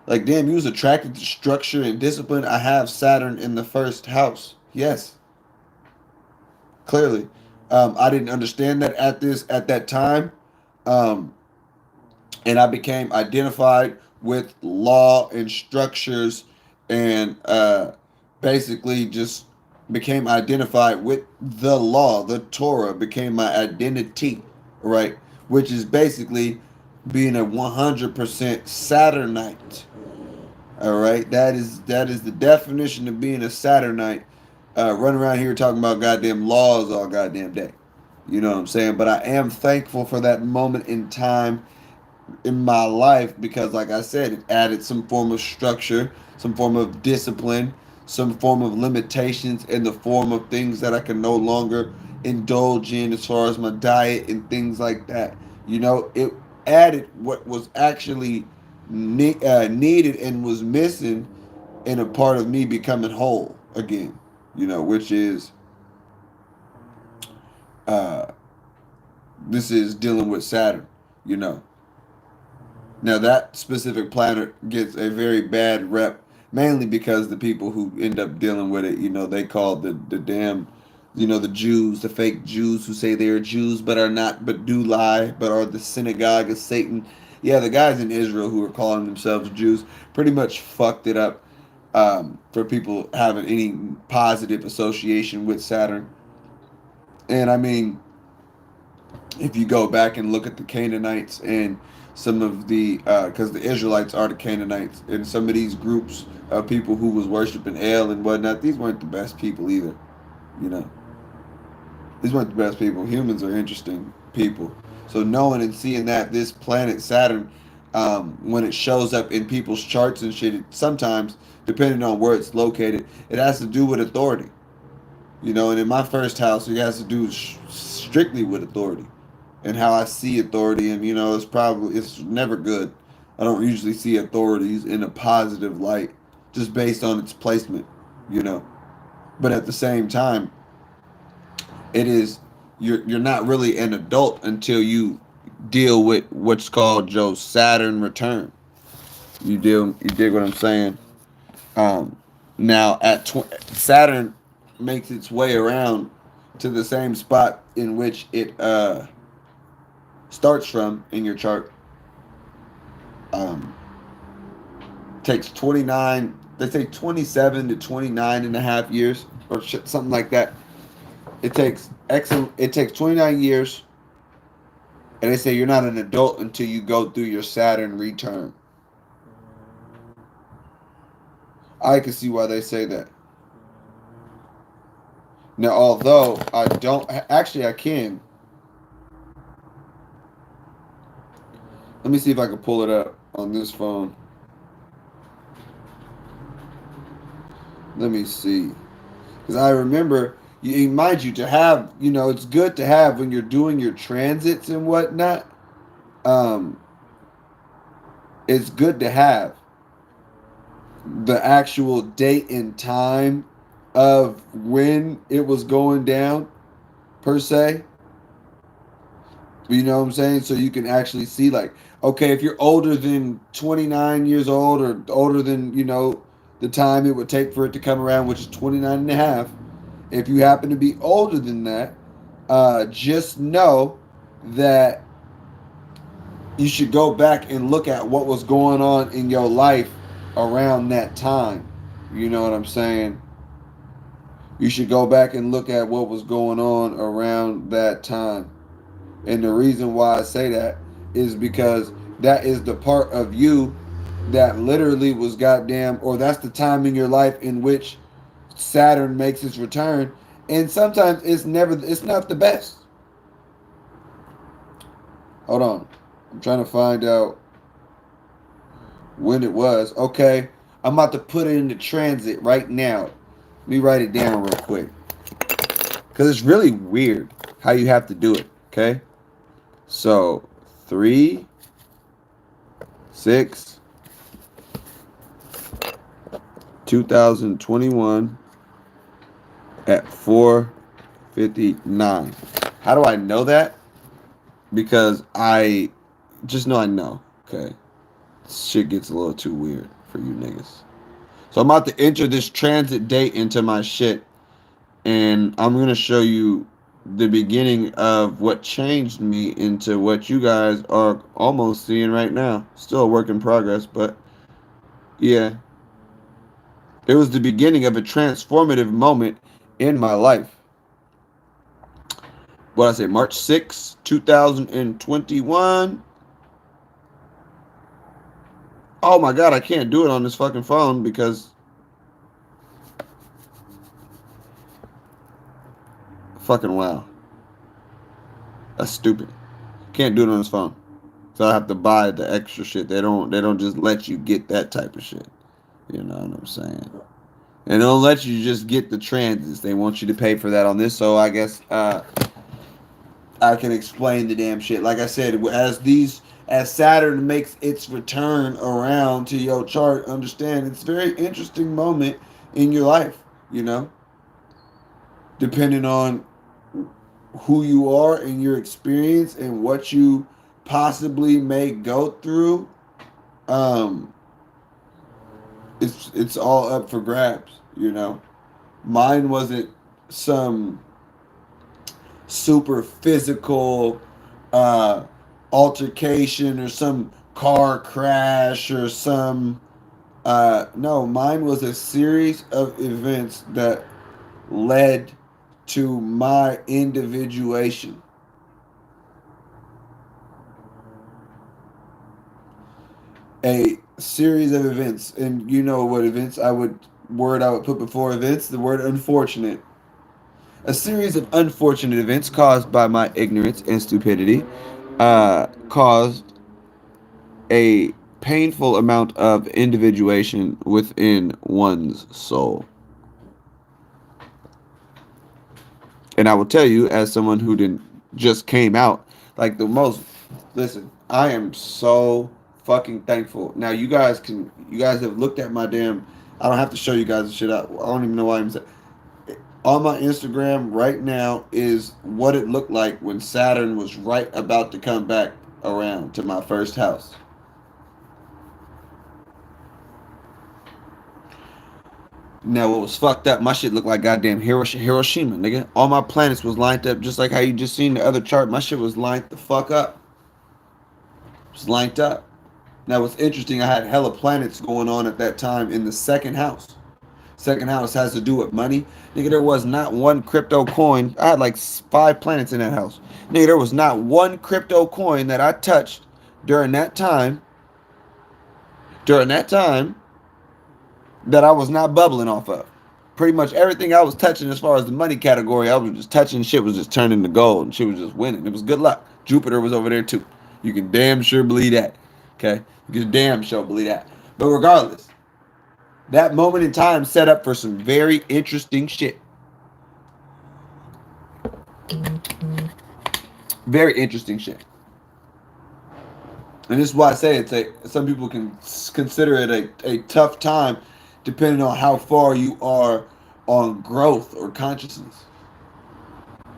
Like, damn, you was attracted to structure and discipline. I have Saturn in the first house. Yes, clearly. I didn't understand that at that time. Um, and I became identified with law and structures and basically just became identified with the law. The Torah became my identity, right? Which is basically being a 100% Saturnite. All right, that is the definition of being a Saturnite. Running around here talking about goddamn laws all goddamn day. You know what I'm saying? But I am thankful for that moment in time in my life because, like I said, it added some form of structure, some form of discipline, some form of limitations in the form of things that I can no longer indulge in as far as my diet and things like that. You know, it added what was actually needed and was missing in a part of me becoming whole again. You know, which is uh, this is dealing with Saturn. You know, now that specific planet gets a very bad rep, mainly because the people who end up dealing with it, you know, they call the damn, you know, the Jews, the fake Jews who say they are Jews but are not, but do lie, but are the synagogue of Satan. Yeah, the guys in Israel who are calling themselves Jews pretty much fucked it up for people having any positive association with Saturn. And I mean, if you go back and look at the Canaanites and some of the because the Israelites are the Canaanites and some of these groups of people who was worshiping El and whatnot, these weren't the best people either. You know, these weren't the best people. Humans are interesting people. So knowing and seeing that this planet Saturn, when it shows up in people's charts and shit, it, sometimes depending on where it's located, it has to do with authority. You know, and in my first house, it has to do strictly with authority and how I see authority. And, you know, it's never good. I don't usually see authorities in a positive light just based on its placement, you know. But at the same time, it is, you're not really an adult until you deal with what's called your Saturn return. You dig what I'm saying? Um, Now, Saturn makes its way around to the same spot in which it starts from in your chart. Um, Takes 29, they say 27 to 29 and a half years or something like that. It takes 29 years, and they say you're not an adult until you go through your Saturn return. I can see why they say that. Now, although I don't, actually, I can. Let me see if I can pull it up on this phone. Let me see. Because I remember, mind you, to have, you know, it's good to have when you're doing your transits and whatnot. Um, it's good to have the actual date and time of when it was going down, per se. You know what I'm saying? So you can actually see, like, okay, if you're older than 29 years old or older than, you know, the time it would take for it to come around, which is 29 and a half, if you happen to be older than that, just know that you should go back and look at what was going on in your life around that time. You know what I'm saying? You should go back and look at what was going on around that time. And the reason why I say that is because that is the part of you that literally was goddamn, or that's the time in your life in which Saturn makes its return. And sometimes it's not the best. Hold on. I'm trying to find out when it was. Okay. I'm about to put it into transit right now. Let me write it down real quick. Because it's really weird how you have to do it. Okay. So, 3, 6, 2021 at 4:59. How do I know that? Because I just know I know. Okay. Shit gets a little too weird for you niggas. So I'm about to enter this transit date into my shit, and I'm gonna show you the beginning of what changed me into what you guys are almost seeing right now. Still a work in progress, but yeah, it was the beginning of a transformative moment in my life. What I say, March 6th, 2021. Oh my god, I can't do it on this fucking phone because fucking wow. That's stupid. Can't do it on this phone. So I have to buy the extra shit. They don't just let you get that type of shit. You know what I'm saying? And they don't let you just get the transits. They want you to pay for that on this. So I guess I can explain the damn shit. Like I said, as Saturn makes its return around to your chart, understand it's a very interesting moment in your life. You know, depending on who you are and your experience and what you possibly may go through, um, it's all up for grabs. You know, mine wasn't some super physical uh, altercation or some car crash or some. No, mine was a series of events that led to my individuation. A series of events, and you know what events I would put before events, the word unfortunate. A series of unfortunate events caused by my ignorance and stupidity caused a painful amount of individuation within one's soul. And I will tell you, as someone who didn't just came out, like the most. Listen, I am so fucking thankful. Now you guys have looked at my damn. I don't have to show you guys the shit. I don't even know why I'm saying. On my Instagram right now is what it looked like when Saturn was right about to come back around to my first house. Now, what was fucked up, my shit looked like goddamn Hiroshima, nigga. All my planets was lined up just like how you just seen the other chart. My shit was lined the fuck up. It was lined up. Now, what's interesting, I had hella planets going on at that time in the second house. Second house has to do with money. Nigga, there was not one crypto coin. I had like 5 planets in that house. Nigga, there was not one crypto coin that I touched during that time. During that time, that I was not bubbling off of. Pretty much everything I was touching as far as the money category, I was just touching shit was just turning to gold and shit was just winning. It was good luck. Jupiter was over there too. You can damn sure believe that. Okay? You can damn sure believe that. But regardless, that moment in time set up for some very interesting shit. Very interesting shit. And this is why I say some people can consider it a tough time depending on how far you are on growth or consciousness.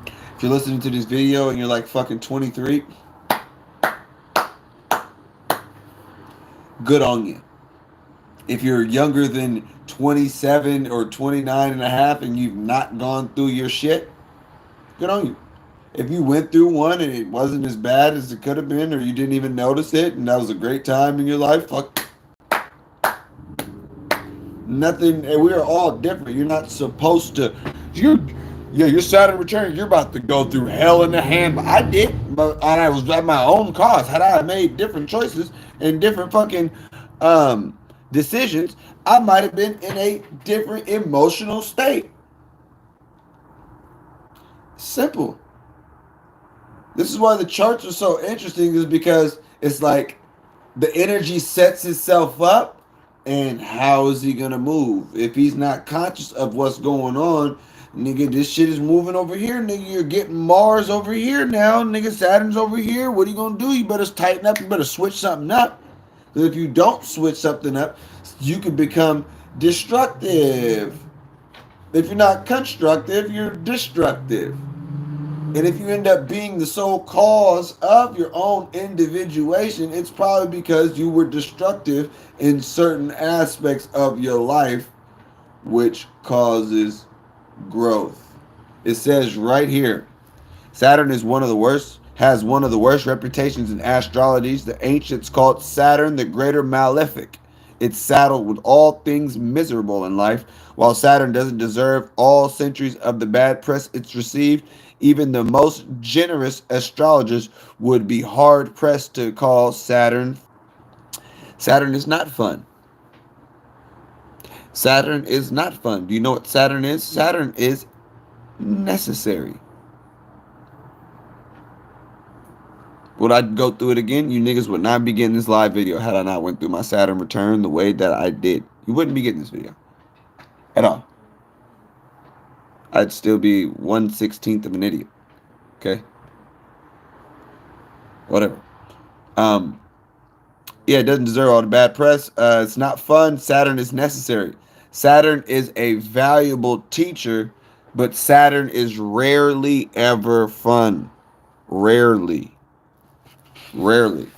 If you're listening to this video and you're like fucking 23, good on you. If you're younger than 27 or 29 and a half and you've not gone through your shit, good on you. If you went through one and it wasn't as bad as it could have been, or you didn't even notice it and that was a great time in your life, fuck. Nothing. We are all different. You're not supposed to. You're, yeah, your Saturn return. You're about to go through hell in the hand. But I did, but and I was at my own cost. Had I made different choices and different fucking decisions, I might have been in a different emotional state. Simple. This is why the charts are so interesting. Is because it's like the energy sets itself up, and how is he gonna move? If he's not conscious of what's going on, nigga, this shit is moving over here, nigga. You're getting Mars over here now, nigga. Saturn's over here. What are you gonna do? You better tighten up. You better switch something up. Because if you don't switch something up, you can become destructive. If you're not constructive, you're destructive. And if you end up being the sole cause of your own individuation, it's probably because you were destructive in certain aspects of your life, which causes growth. It says right here, Saturn is one of the worst, has one of the worst reputations in astrology. The ancients called Saturn the greater malefic. It's saddled with all things miserable in life. While Saturn doesn't deserve all centuries of the bad press it's received, even the most generous astrologers would be hard pressed to call Saturn. Saturn is not fun. Saturn is not fun. Do you know what Saturn is? Saturn is necessary. Would I go through it again? You niggas would not be getting this live video had I not went through my Saturn return the way that I did. You wouldn't be getting this video at all. I'd still be 1/16th of an idiot. Okay? Whatever. Um, yeah, it doesn't deserve all the bad press. It's not fun. Saturn is necessary. Saturn is a valuable teacher, but Saturn is rarely ever fun. Rarely. Rarely.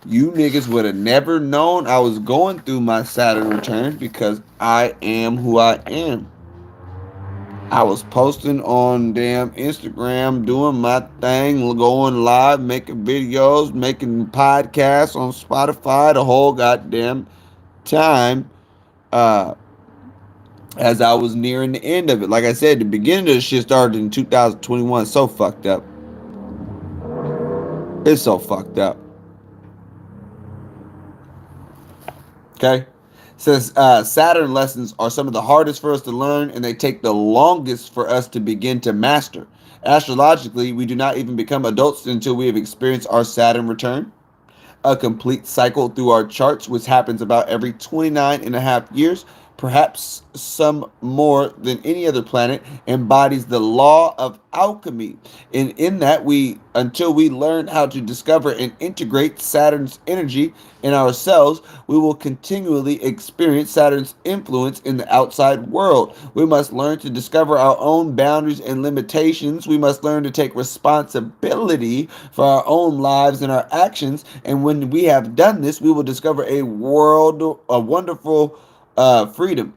You niggas would have never known I was going through my Saturn returns because I am who I am. I was posting on damn Instagram, doing my thing, going live, making videos, making podcasts on Spotify the whole goddamn time uh, as I was nearing the end of it. Like I said, the beginning of the shit started in 2021. So fucked up. It's so fucked up. Okay? Says Saturn lessons are some of the hardest for us to learn, and they take the longest for us to begin to master. Astrologically, we do not even become adults until we have experienced our Saturn return, a complete cycle through our charts, which happens about every 29 and a half years, perhaps some more than any other planet, embodies the law of alchemy. And in that, until we learn how to discover and integrate Saturn's energy in ourselves, we will continually experience Saturn's influence in the outside world. We must learn to discover our own boundaries and limitations. We must learn to take responsibility for our own lives and our actions. And when we have done this, we will discover a wonderful freedom.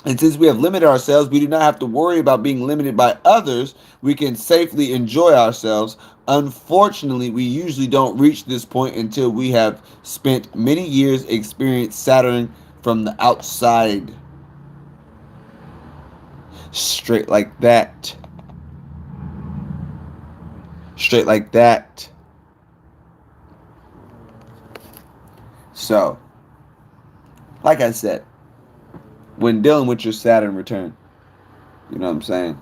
And since we have limited ourselves, we do not have to worry about being limited by others. We can safely enjoy ourselves. Unfortunately, we usually don't reach this point until we have spent many years experiencing Saturn from the outside. Straight like that. Straight like that. So, like I said, when dealing with your Saturn return, you know what I'm saying?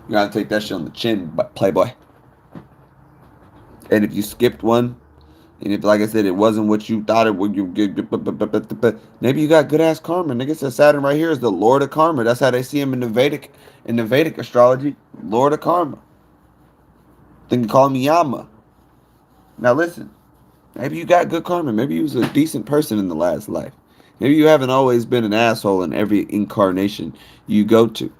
You gotta take that shit on the chin, playboy. And if you skipped one, and if, like I said, it wasn't what you thought it would, maybe you got good ass karma. Nigga said Saturn right here is the Lord of Karma. That's how they see him in the Vedic astrology, Lord of Karma. Then you call him Yama. Now listen, maybe you got good karma. Maybe you was a decent person in the last life. Maybe you haven't always been an asshole in every incarnation you go to.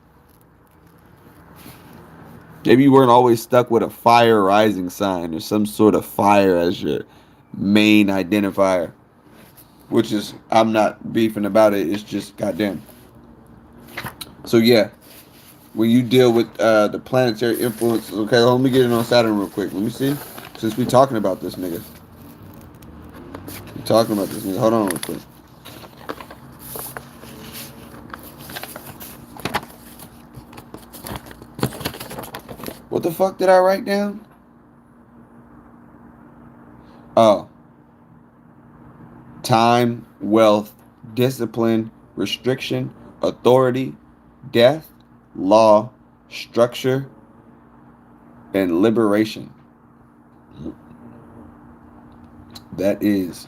Maybe you weren't always stuck with a fire rising sign or some sort of fire as your main identifier. Which is, I'm not beefing about it. It's just goddamn. So yeah, when you deal with the planetary influence, okay, let me get it on Saturn real quick. Let me see. Since we talking about this nigga. We talking about this nigga. Hold on real quick. What the fuck did I write down? Oh. Time, wealth, discipline, restriction, authority, death, law, structure, and liberation. That is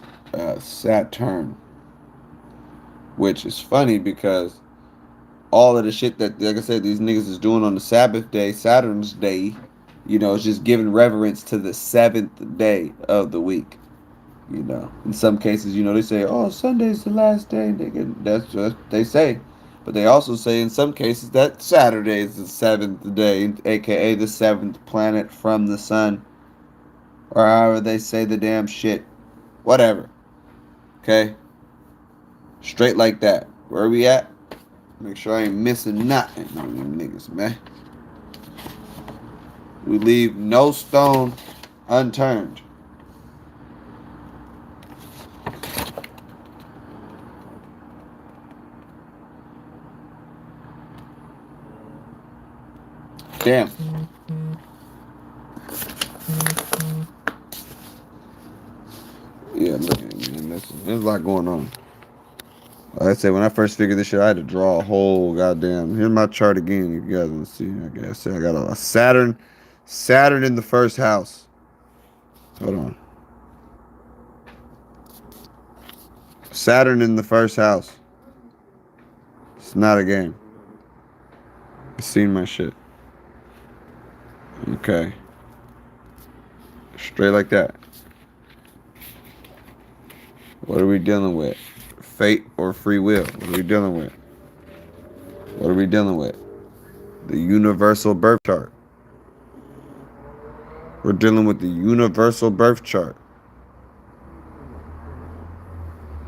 Saturn. Which is funny because all of the shit that, like I said, these niggas is doing on the Sabbath day, Saturn's day, you know, it's just giving reverence to the seventh day of the week. You know, in some cases, you know, they say, "Oh, Sunday's the last day." That's what they say, but they also say in some cases that Saturday is the seventh day, aka the seventh planet from the sun, or however they say the damn shit. Whatever. Okay. Straight like that. Where are we at? Make sure I ain't missing nothing on them niggas, man. We leave no stone unturned. Damn. Yeah, look at me. There's a lot going on. Like I said, when I first figured this shit, I had to draw a whole goddamn. Here's my chart again. If you guys want to see, I guess I got a Saturn in the first house. Hold on. Saturn in the first house. It's not a game. I've seen my shit. Okay. Straight like that. What are we dealing with? Fate or free will? What are we dealing with? What are we dealing with? The universal birth chart. We're dealing with the universal birth chart.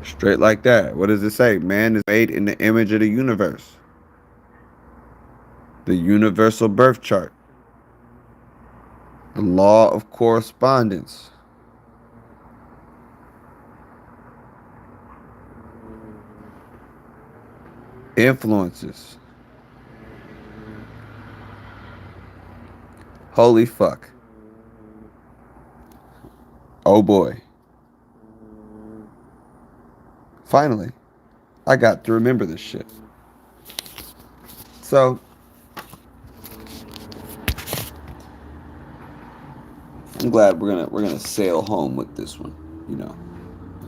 Straight like that. What does it say? Man is made in the image of the universe. The universal birth chart. The law of correspondence. Influences. Holy fuck. Oh boy. Finally, I got to remember this shit. So, I'm glad we're gonna sail home with this one. You know,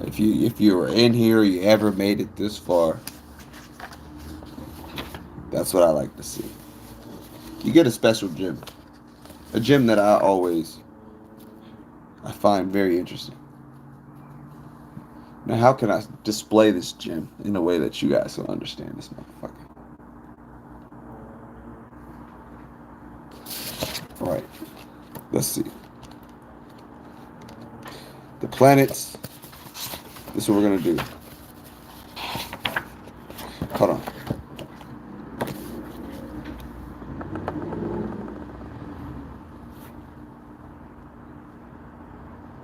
if you were in here, you ever made it this far, that's what I like to see. You get a special gem, a gem that I find very interesting. Now, how can I display this gem in a way that you guys will understand this motherfucker? All right, let's see. The planets. This is what we're gonna do. Hold on.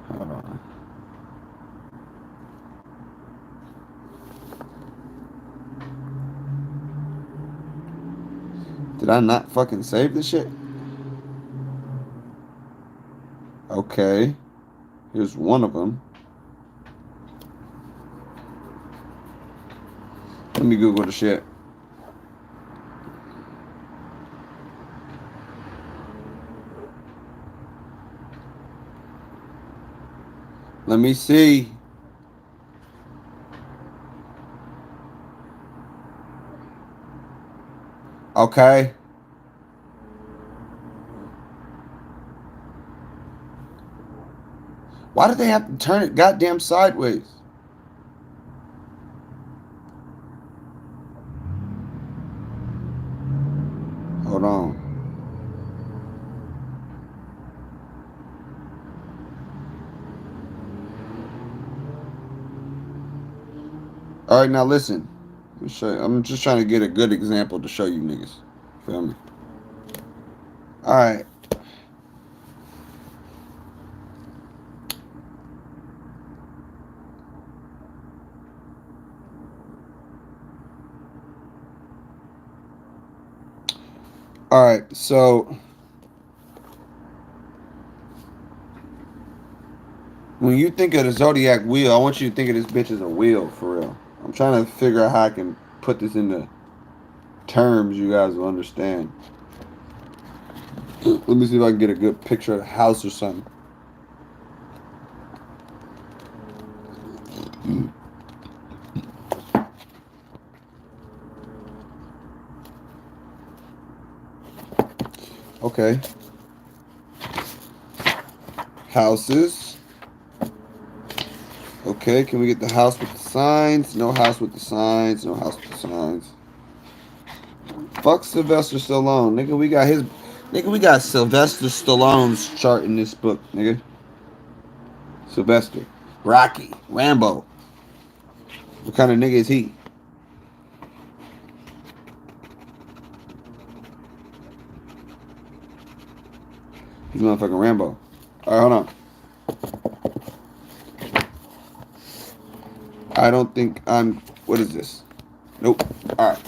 Hold on. Did I not fucking save this shit? Okay. Here's one of them. Let me Google the shit. Let me see. Okay. Why did they have to turn it goddamn sideways? Hold on. All right, now listen. Let me show you. I'm just trying to get a good example to show you niggas. Feel me? All right. All right, so when you think of the zodiac wheel, I want you to think of this bitch as a wheel, for real. I'm trying to figure out how I can put this into terms you guys will understand. Let me see if I can get a good picture of the house or something. Okay. Houses. Okay, can we get the house with the signs? No house with the signs. No house with the signs. Fuck Sylvester Stallone. Nigga, we got Sylvester Stallone's chart in this book, nigga. Sylvester. Rocky. Rambo. What kind of nigga is he? He's motherfucking Rambo. Alright, hold on. I don't think I'm... What is this? Nope. Alright.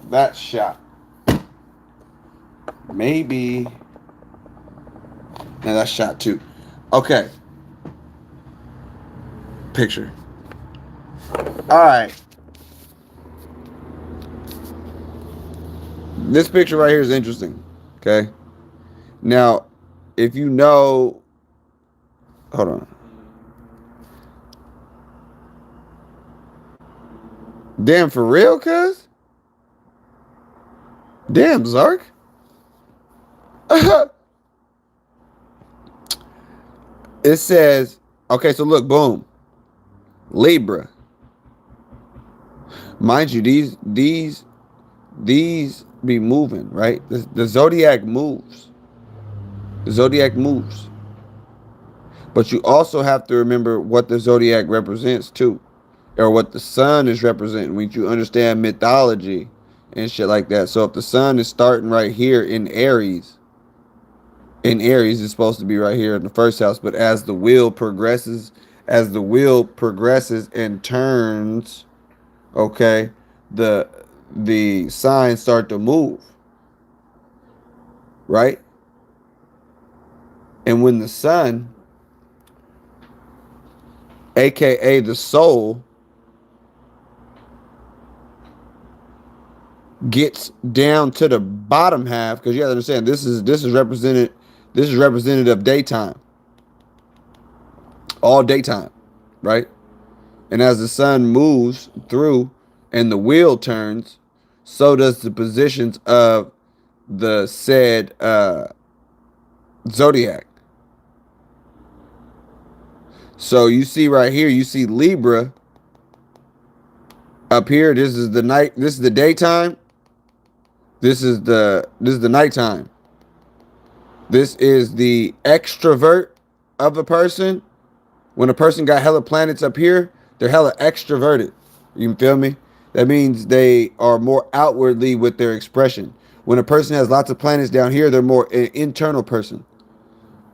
That shot. Maybe... No, that's shot too. Okay. Picture. Alright. This picture right here is interesting. Okay? Now, if you know Hold on. Damn, for real, cuz? Damn, Zark. It says, okay, so look, boom. Libra. Mind you, these be moving, right? The zodiac moves. The zodiac moves. But you also have to remember what the zodiac represents too. Or what the sun is representing when you understand mythology and shit like that. So if the sun is starting right here in Aries it's supposed to be right here in the first house, but as the wheel progresses and turns, okay, the the signs start to move, right? And when the sun, aka the soul, gets down to the bottom half, because you have to understand this is representative of daytime, all daytime, right? And as the sun moves through and the wheel turns, so does the positions of the said zodiac. So you see right here, you see Libra up here. This is the night. This is the daytime. This is the nighttime. This is the extrovert of a person. When a person got hella planets up here, they're hella extroverted. You feel me? That means they are more outwardly with their expression. When a person has lots of planets down here, they're more an internal person.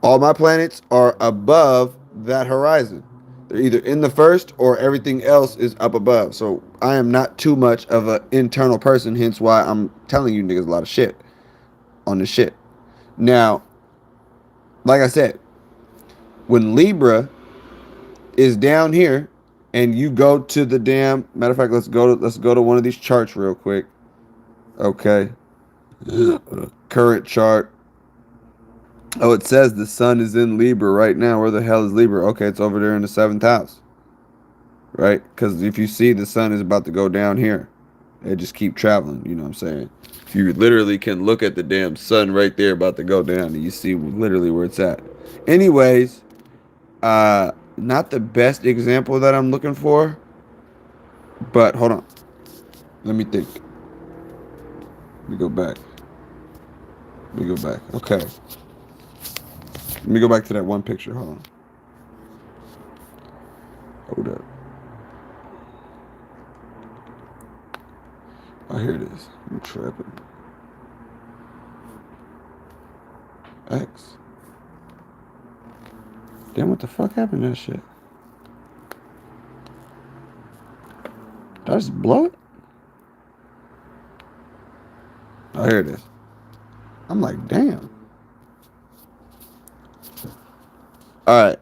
All my planets are above that horizon. They're either in the first or everything else is up above. So I am not too much of an internal person, hence why I'm telling you niggas a lot of shit on this shit. Now, like I said, when Libra is down here and you go to the damn, matter of fact, let's go to one of these charts real quick. Okay. Current chart. Oh, it says the sun is in Libra right now. Where the hell is Libra? Okay, it's over there in the 7th house. Right? Because if you see, the sun is about to go down here. They just keep traveling, you know what I'm saying? You literally can look at the damn sun right there about to go down and you see literally where it's at. Anyways, not the best example that I'm looking for, but hold on. Let me think. Let me go back. Okay. Let me go back to that one picture. Hold on. Hold up. Oh, here it is. I'm tripping. X. Damn, what the fuck happened to that shit? Did I just blow it? Oh, here it is. I'm like, damn. Alright.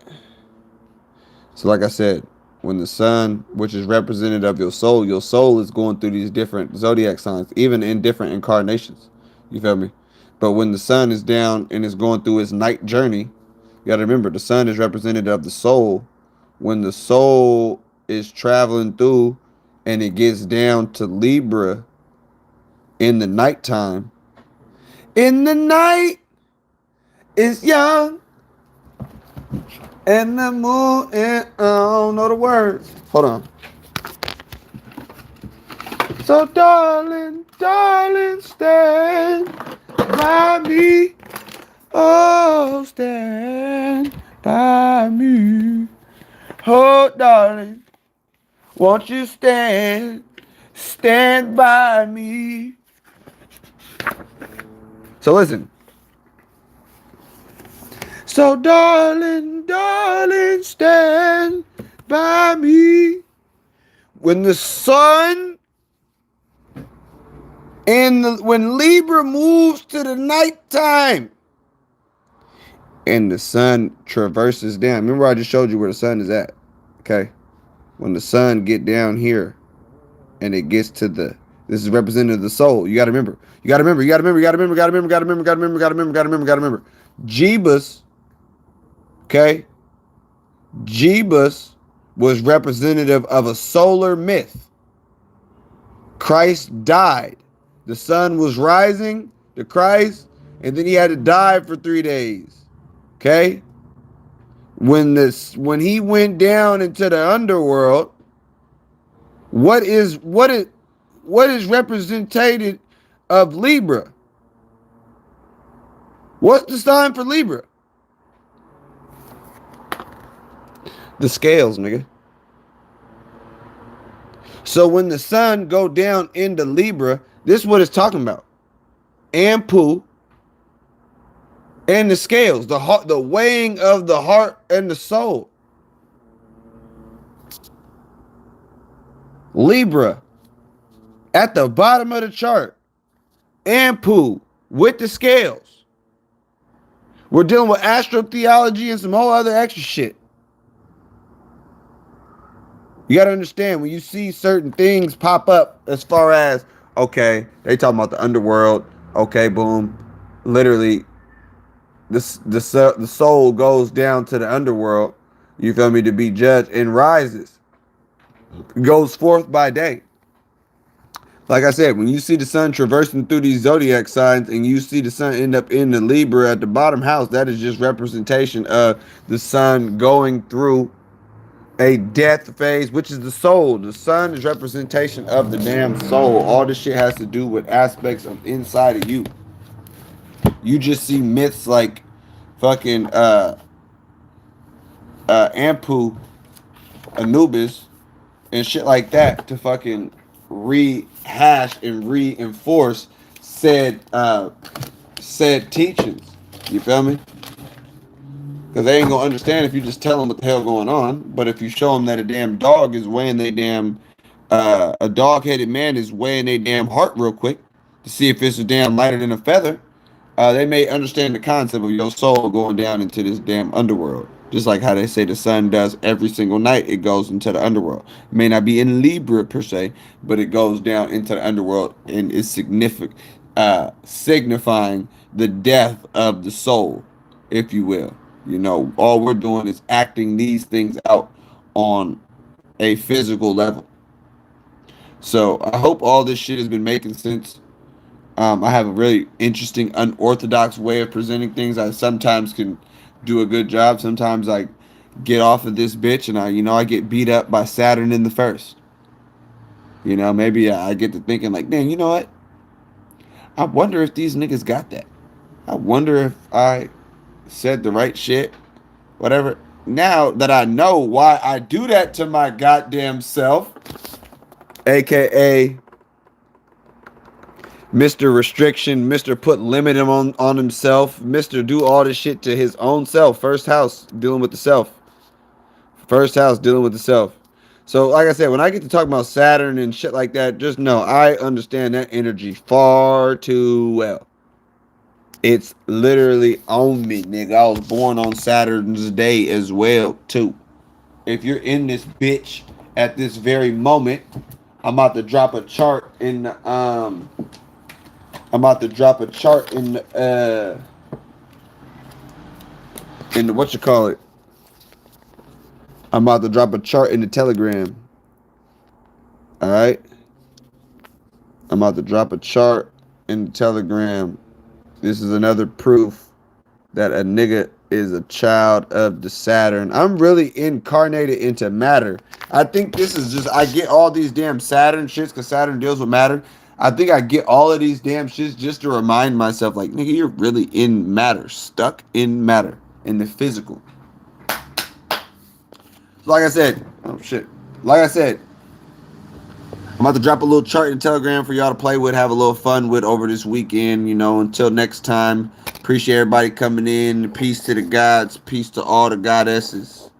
So like I said, when the sun, which is representative of your soul is going through these different zodiac signs, even in different incarnations. You feel me? But when the sun is down and is going through its night journey, you got to remember the sun is representative of the soul. When the soul is traveling through and it gets down to Libra in the nighttime, in the night is young and the moon, and I don't know the words. Hold on. So darling, darling, stand by me. Oh, stand by me. Oh, darling, won't you stand by me. So listen. So darling, darling, stand by me. When the sun when Libra moves to the nighttime and the sun traverses down. Remember I just showed you where the sun is at. Okay? When the sun get down here and it gets to this is representative of the soul. You gotta remember. Jeebus, okay, Jebus was representative of a solar myth. Christ died. The sun was rising to Christ, and then he had to die for 3 days. Okay? When he went down into the underworld, what is represented of Libra? What's the sign for Libra? The scales, nigga. So when the sun go down into Libra, this is what it's talking about. Ampu and the scales, the heart, the weighing of the heart and the soul. Libra at the bottom of the chart. Ampu with the scales. We're dealing with astrotheology and some whole other extra shit. You got to understand when you see certain things pop up as far as, okay, they talking about the underworld. Okay, boom. Literally, the soul goes down to the underworld. You feel me? To be judged and rises. Goes forth by day. Like I said, when you see the sun traversing through these zodiac signs and you see the sun end up in the Libra at the bottom house, that is just representation of the sun going through a death phase, which is the soul. The sun is representation of the damn soul. All this shit has to do with aspects of inside of you. You just see myths like fucking Ampu, Anubis, and shit like that to fucking rehash and reinforce said teachings. You feel me? Because they ain't gonna understand if you just tell them what the hell going on. But if you show them that a damn dog is weighing they damn, a dog-headed man is weighing their damn heart real quick to see if it's a damn lighter than a feather, they may understand the concept of your soul going down into this damn underworld. Just like how they say the sun does every single night, it goes into the underworld. It may not be in Libra per se, but it goes down into the underworld and is significant, signifying the death of the soul, if you will. You know, all we're doing is acting these things out on a physical level. So I hope all this shit has been making sense. I have a really interesting, unorthodox way of presenting things. I sometimes can do a good job. Sometimes I get off of this bitch and I get beat up by Saturn in the first. You know, maybe I get to thinking like, damn, you know what? I wonder if these niggas got that. I wonder if I said the right shit. Whatever. Now that I know why I do that to my goddamn self, aka Mr. Restriction, Mr. Put limit on himself, Mr. Do all this shit to his own self. First house, dealing with the self. First house, dealing with the self. So, like I said, when I get to talk about Saturn and shit like that, just know I understand that energy far too well. It's literally on me, nigga. I was born on Saturn's day as well, too. If you're in this bitch at this very moment, I'm about to drop a chart in the, I'm about to drop a chart in the what you call it? I'm about to drop a chart in the Telegram. Alright? I'm about to drop a chart in the Telegram. This is another proof that a nigga is a child of the Saturn. I'm really incarnated into matter. I think this is just, I get all these damn Saturn shits because Saturn deals with matter. I think I get all of these damn shits just to remind myself, like, nigga, you're really in matter, stuck in matter, in the physical. Like I said, oh shit. Like I said, I'm about to drop a little chart in Telegram for y'all to play with, have a little fun with over this weekend. You know, until next time, appreciate everybody coming in. Peace to the gods, peace to all the goddesses.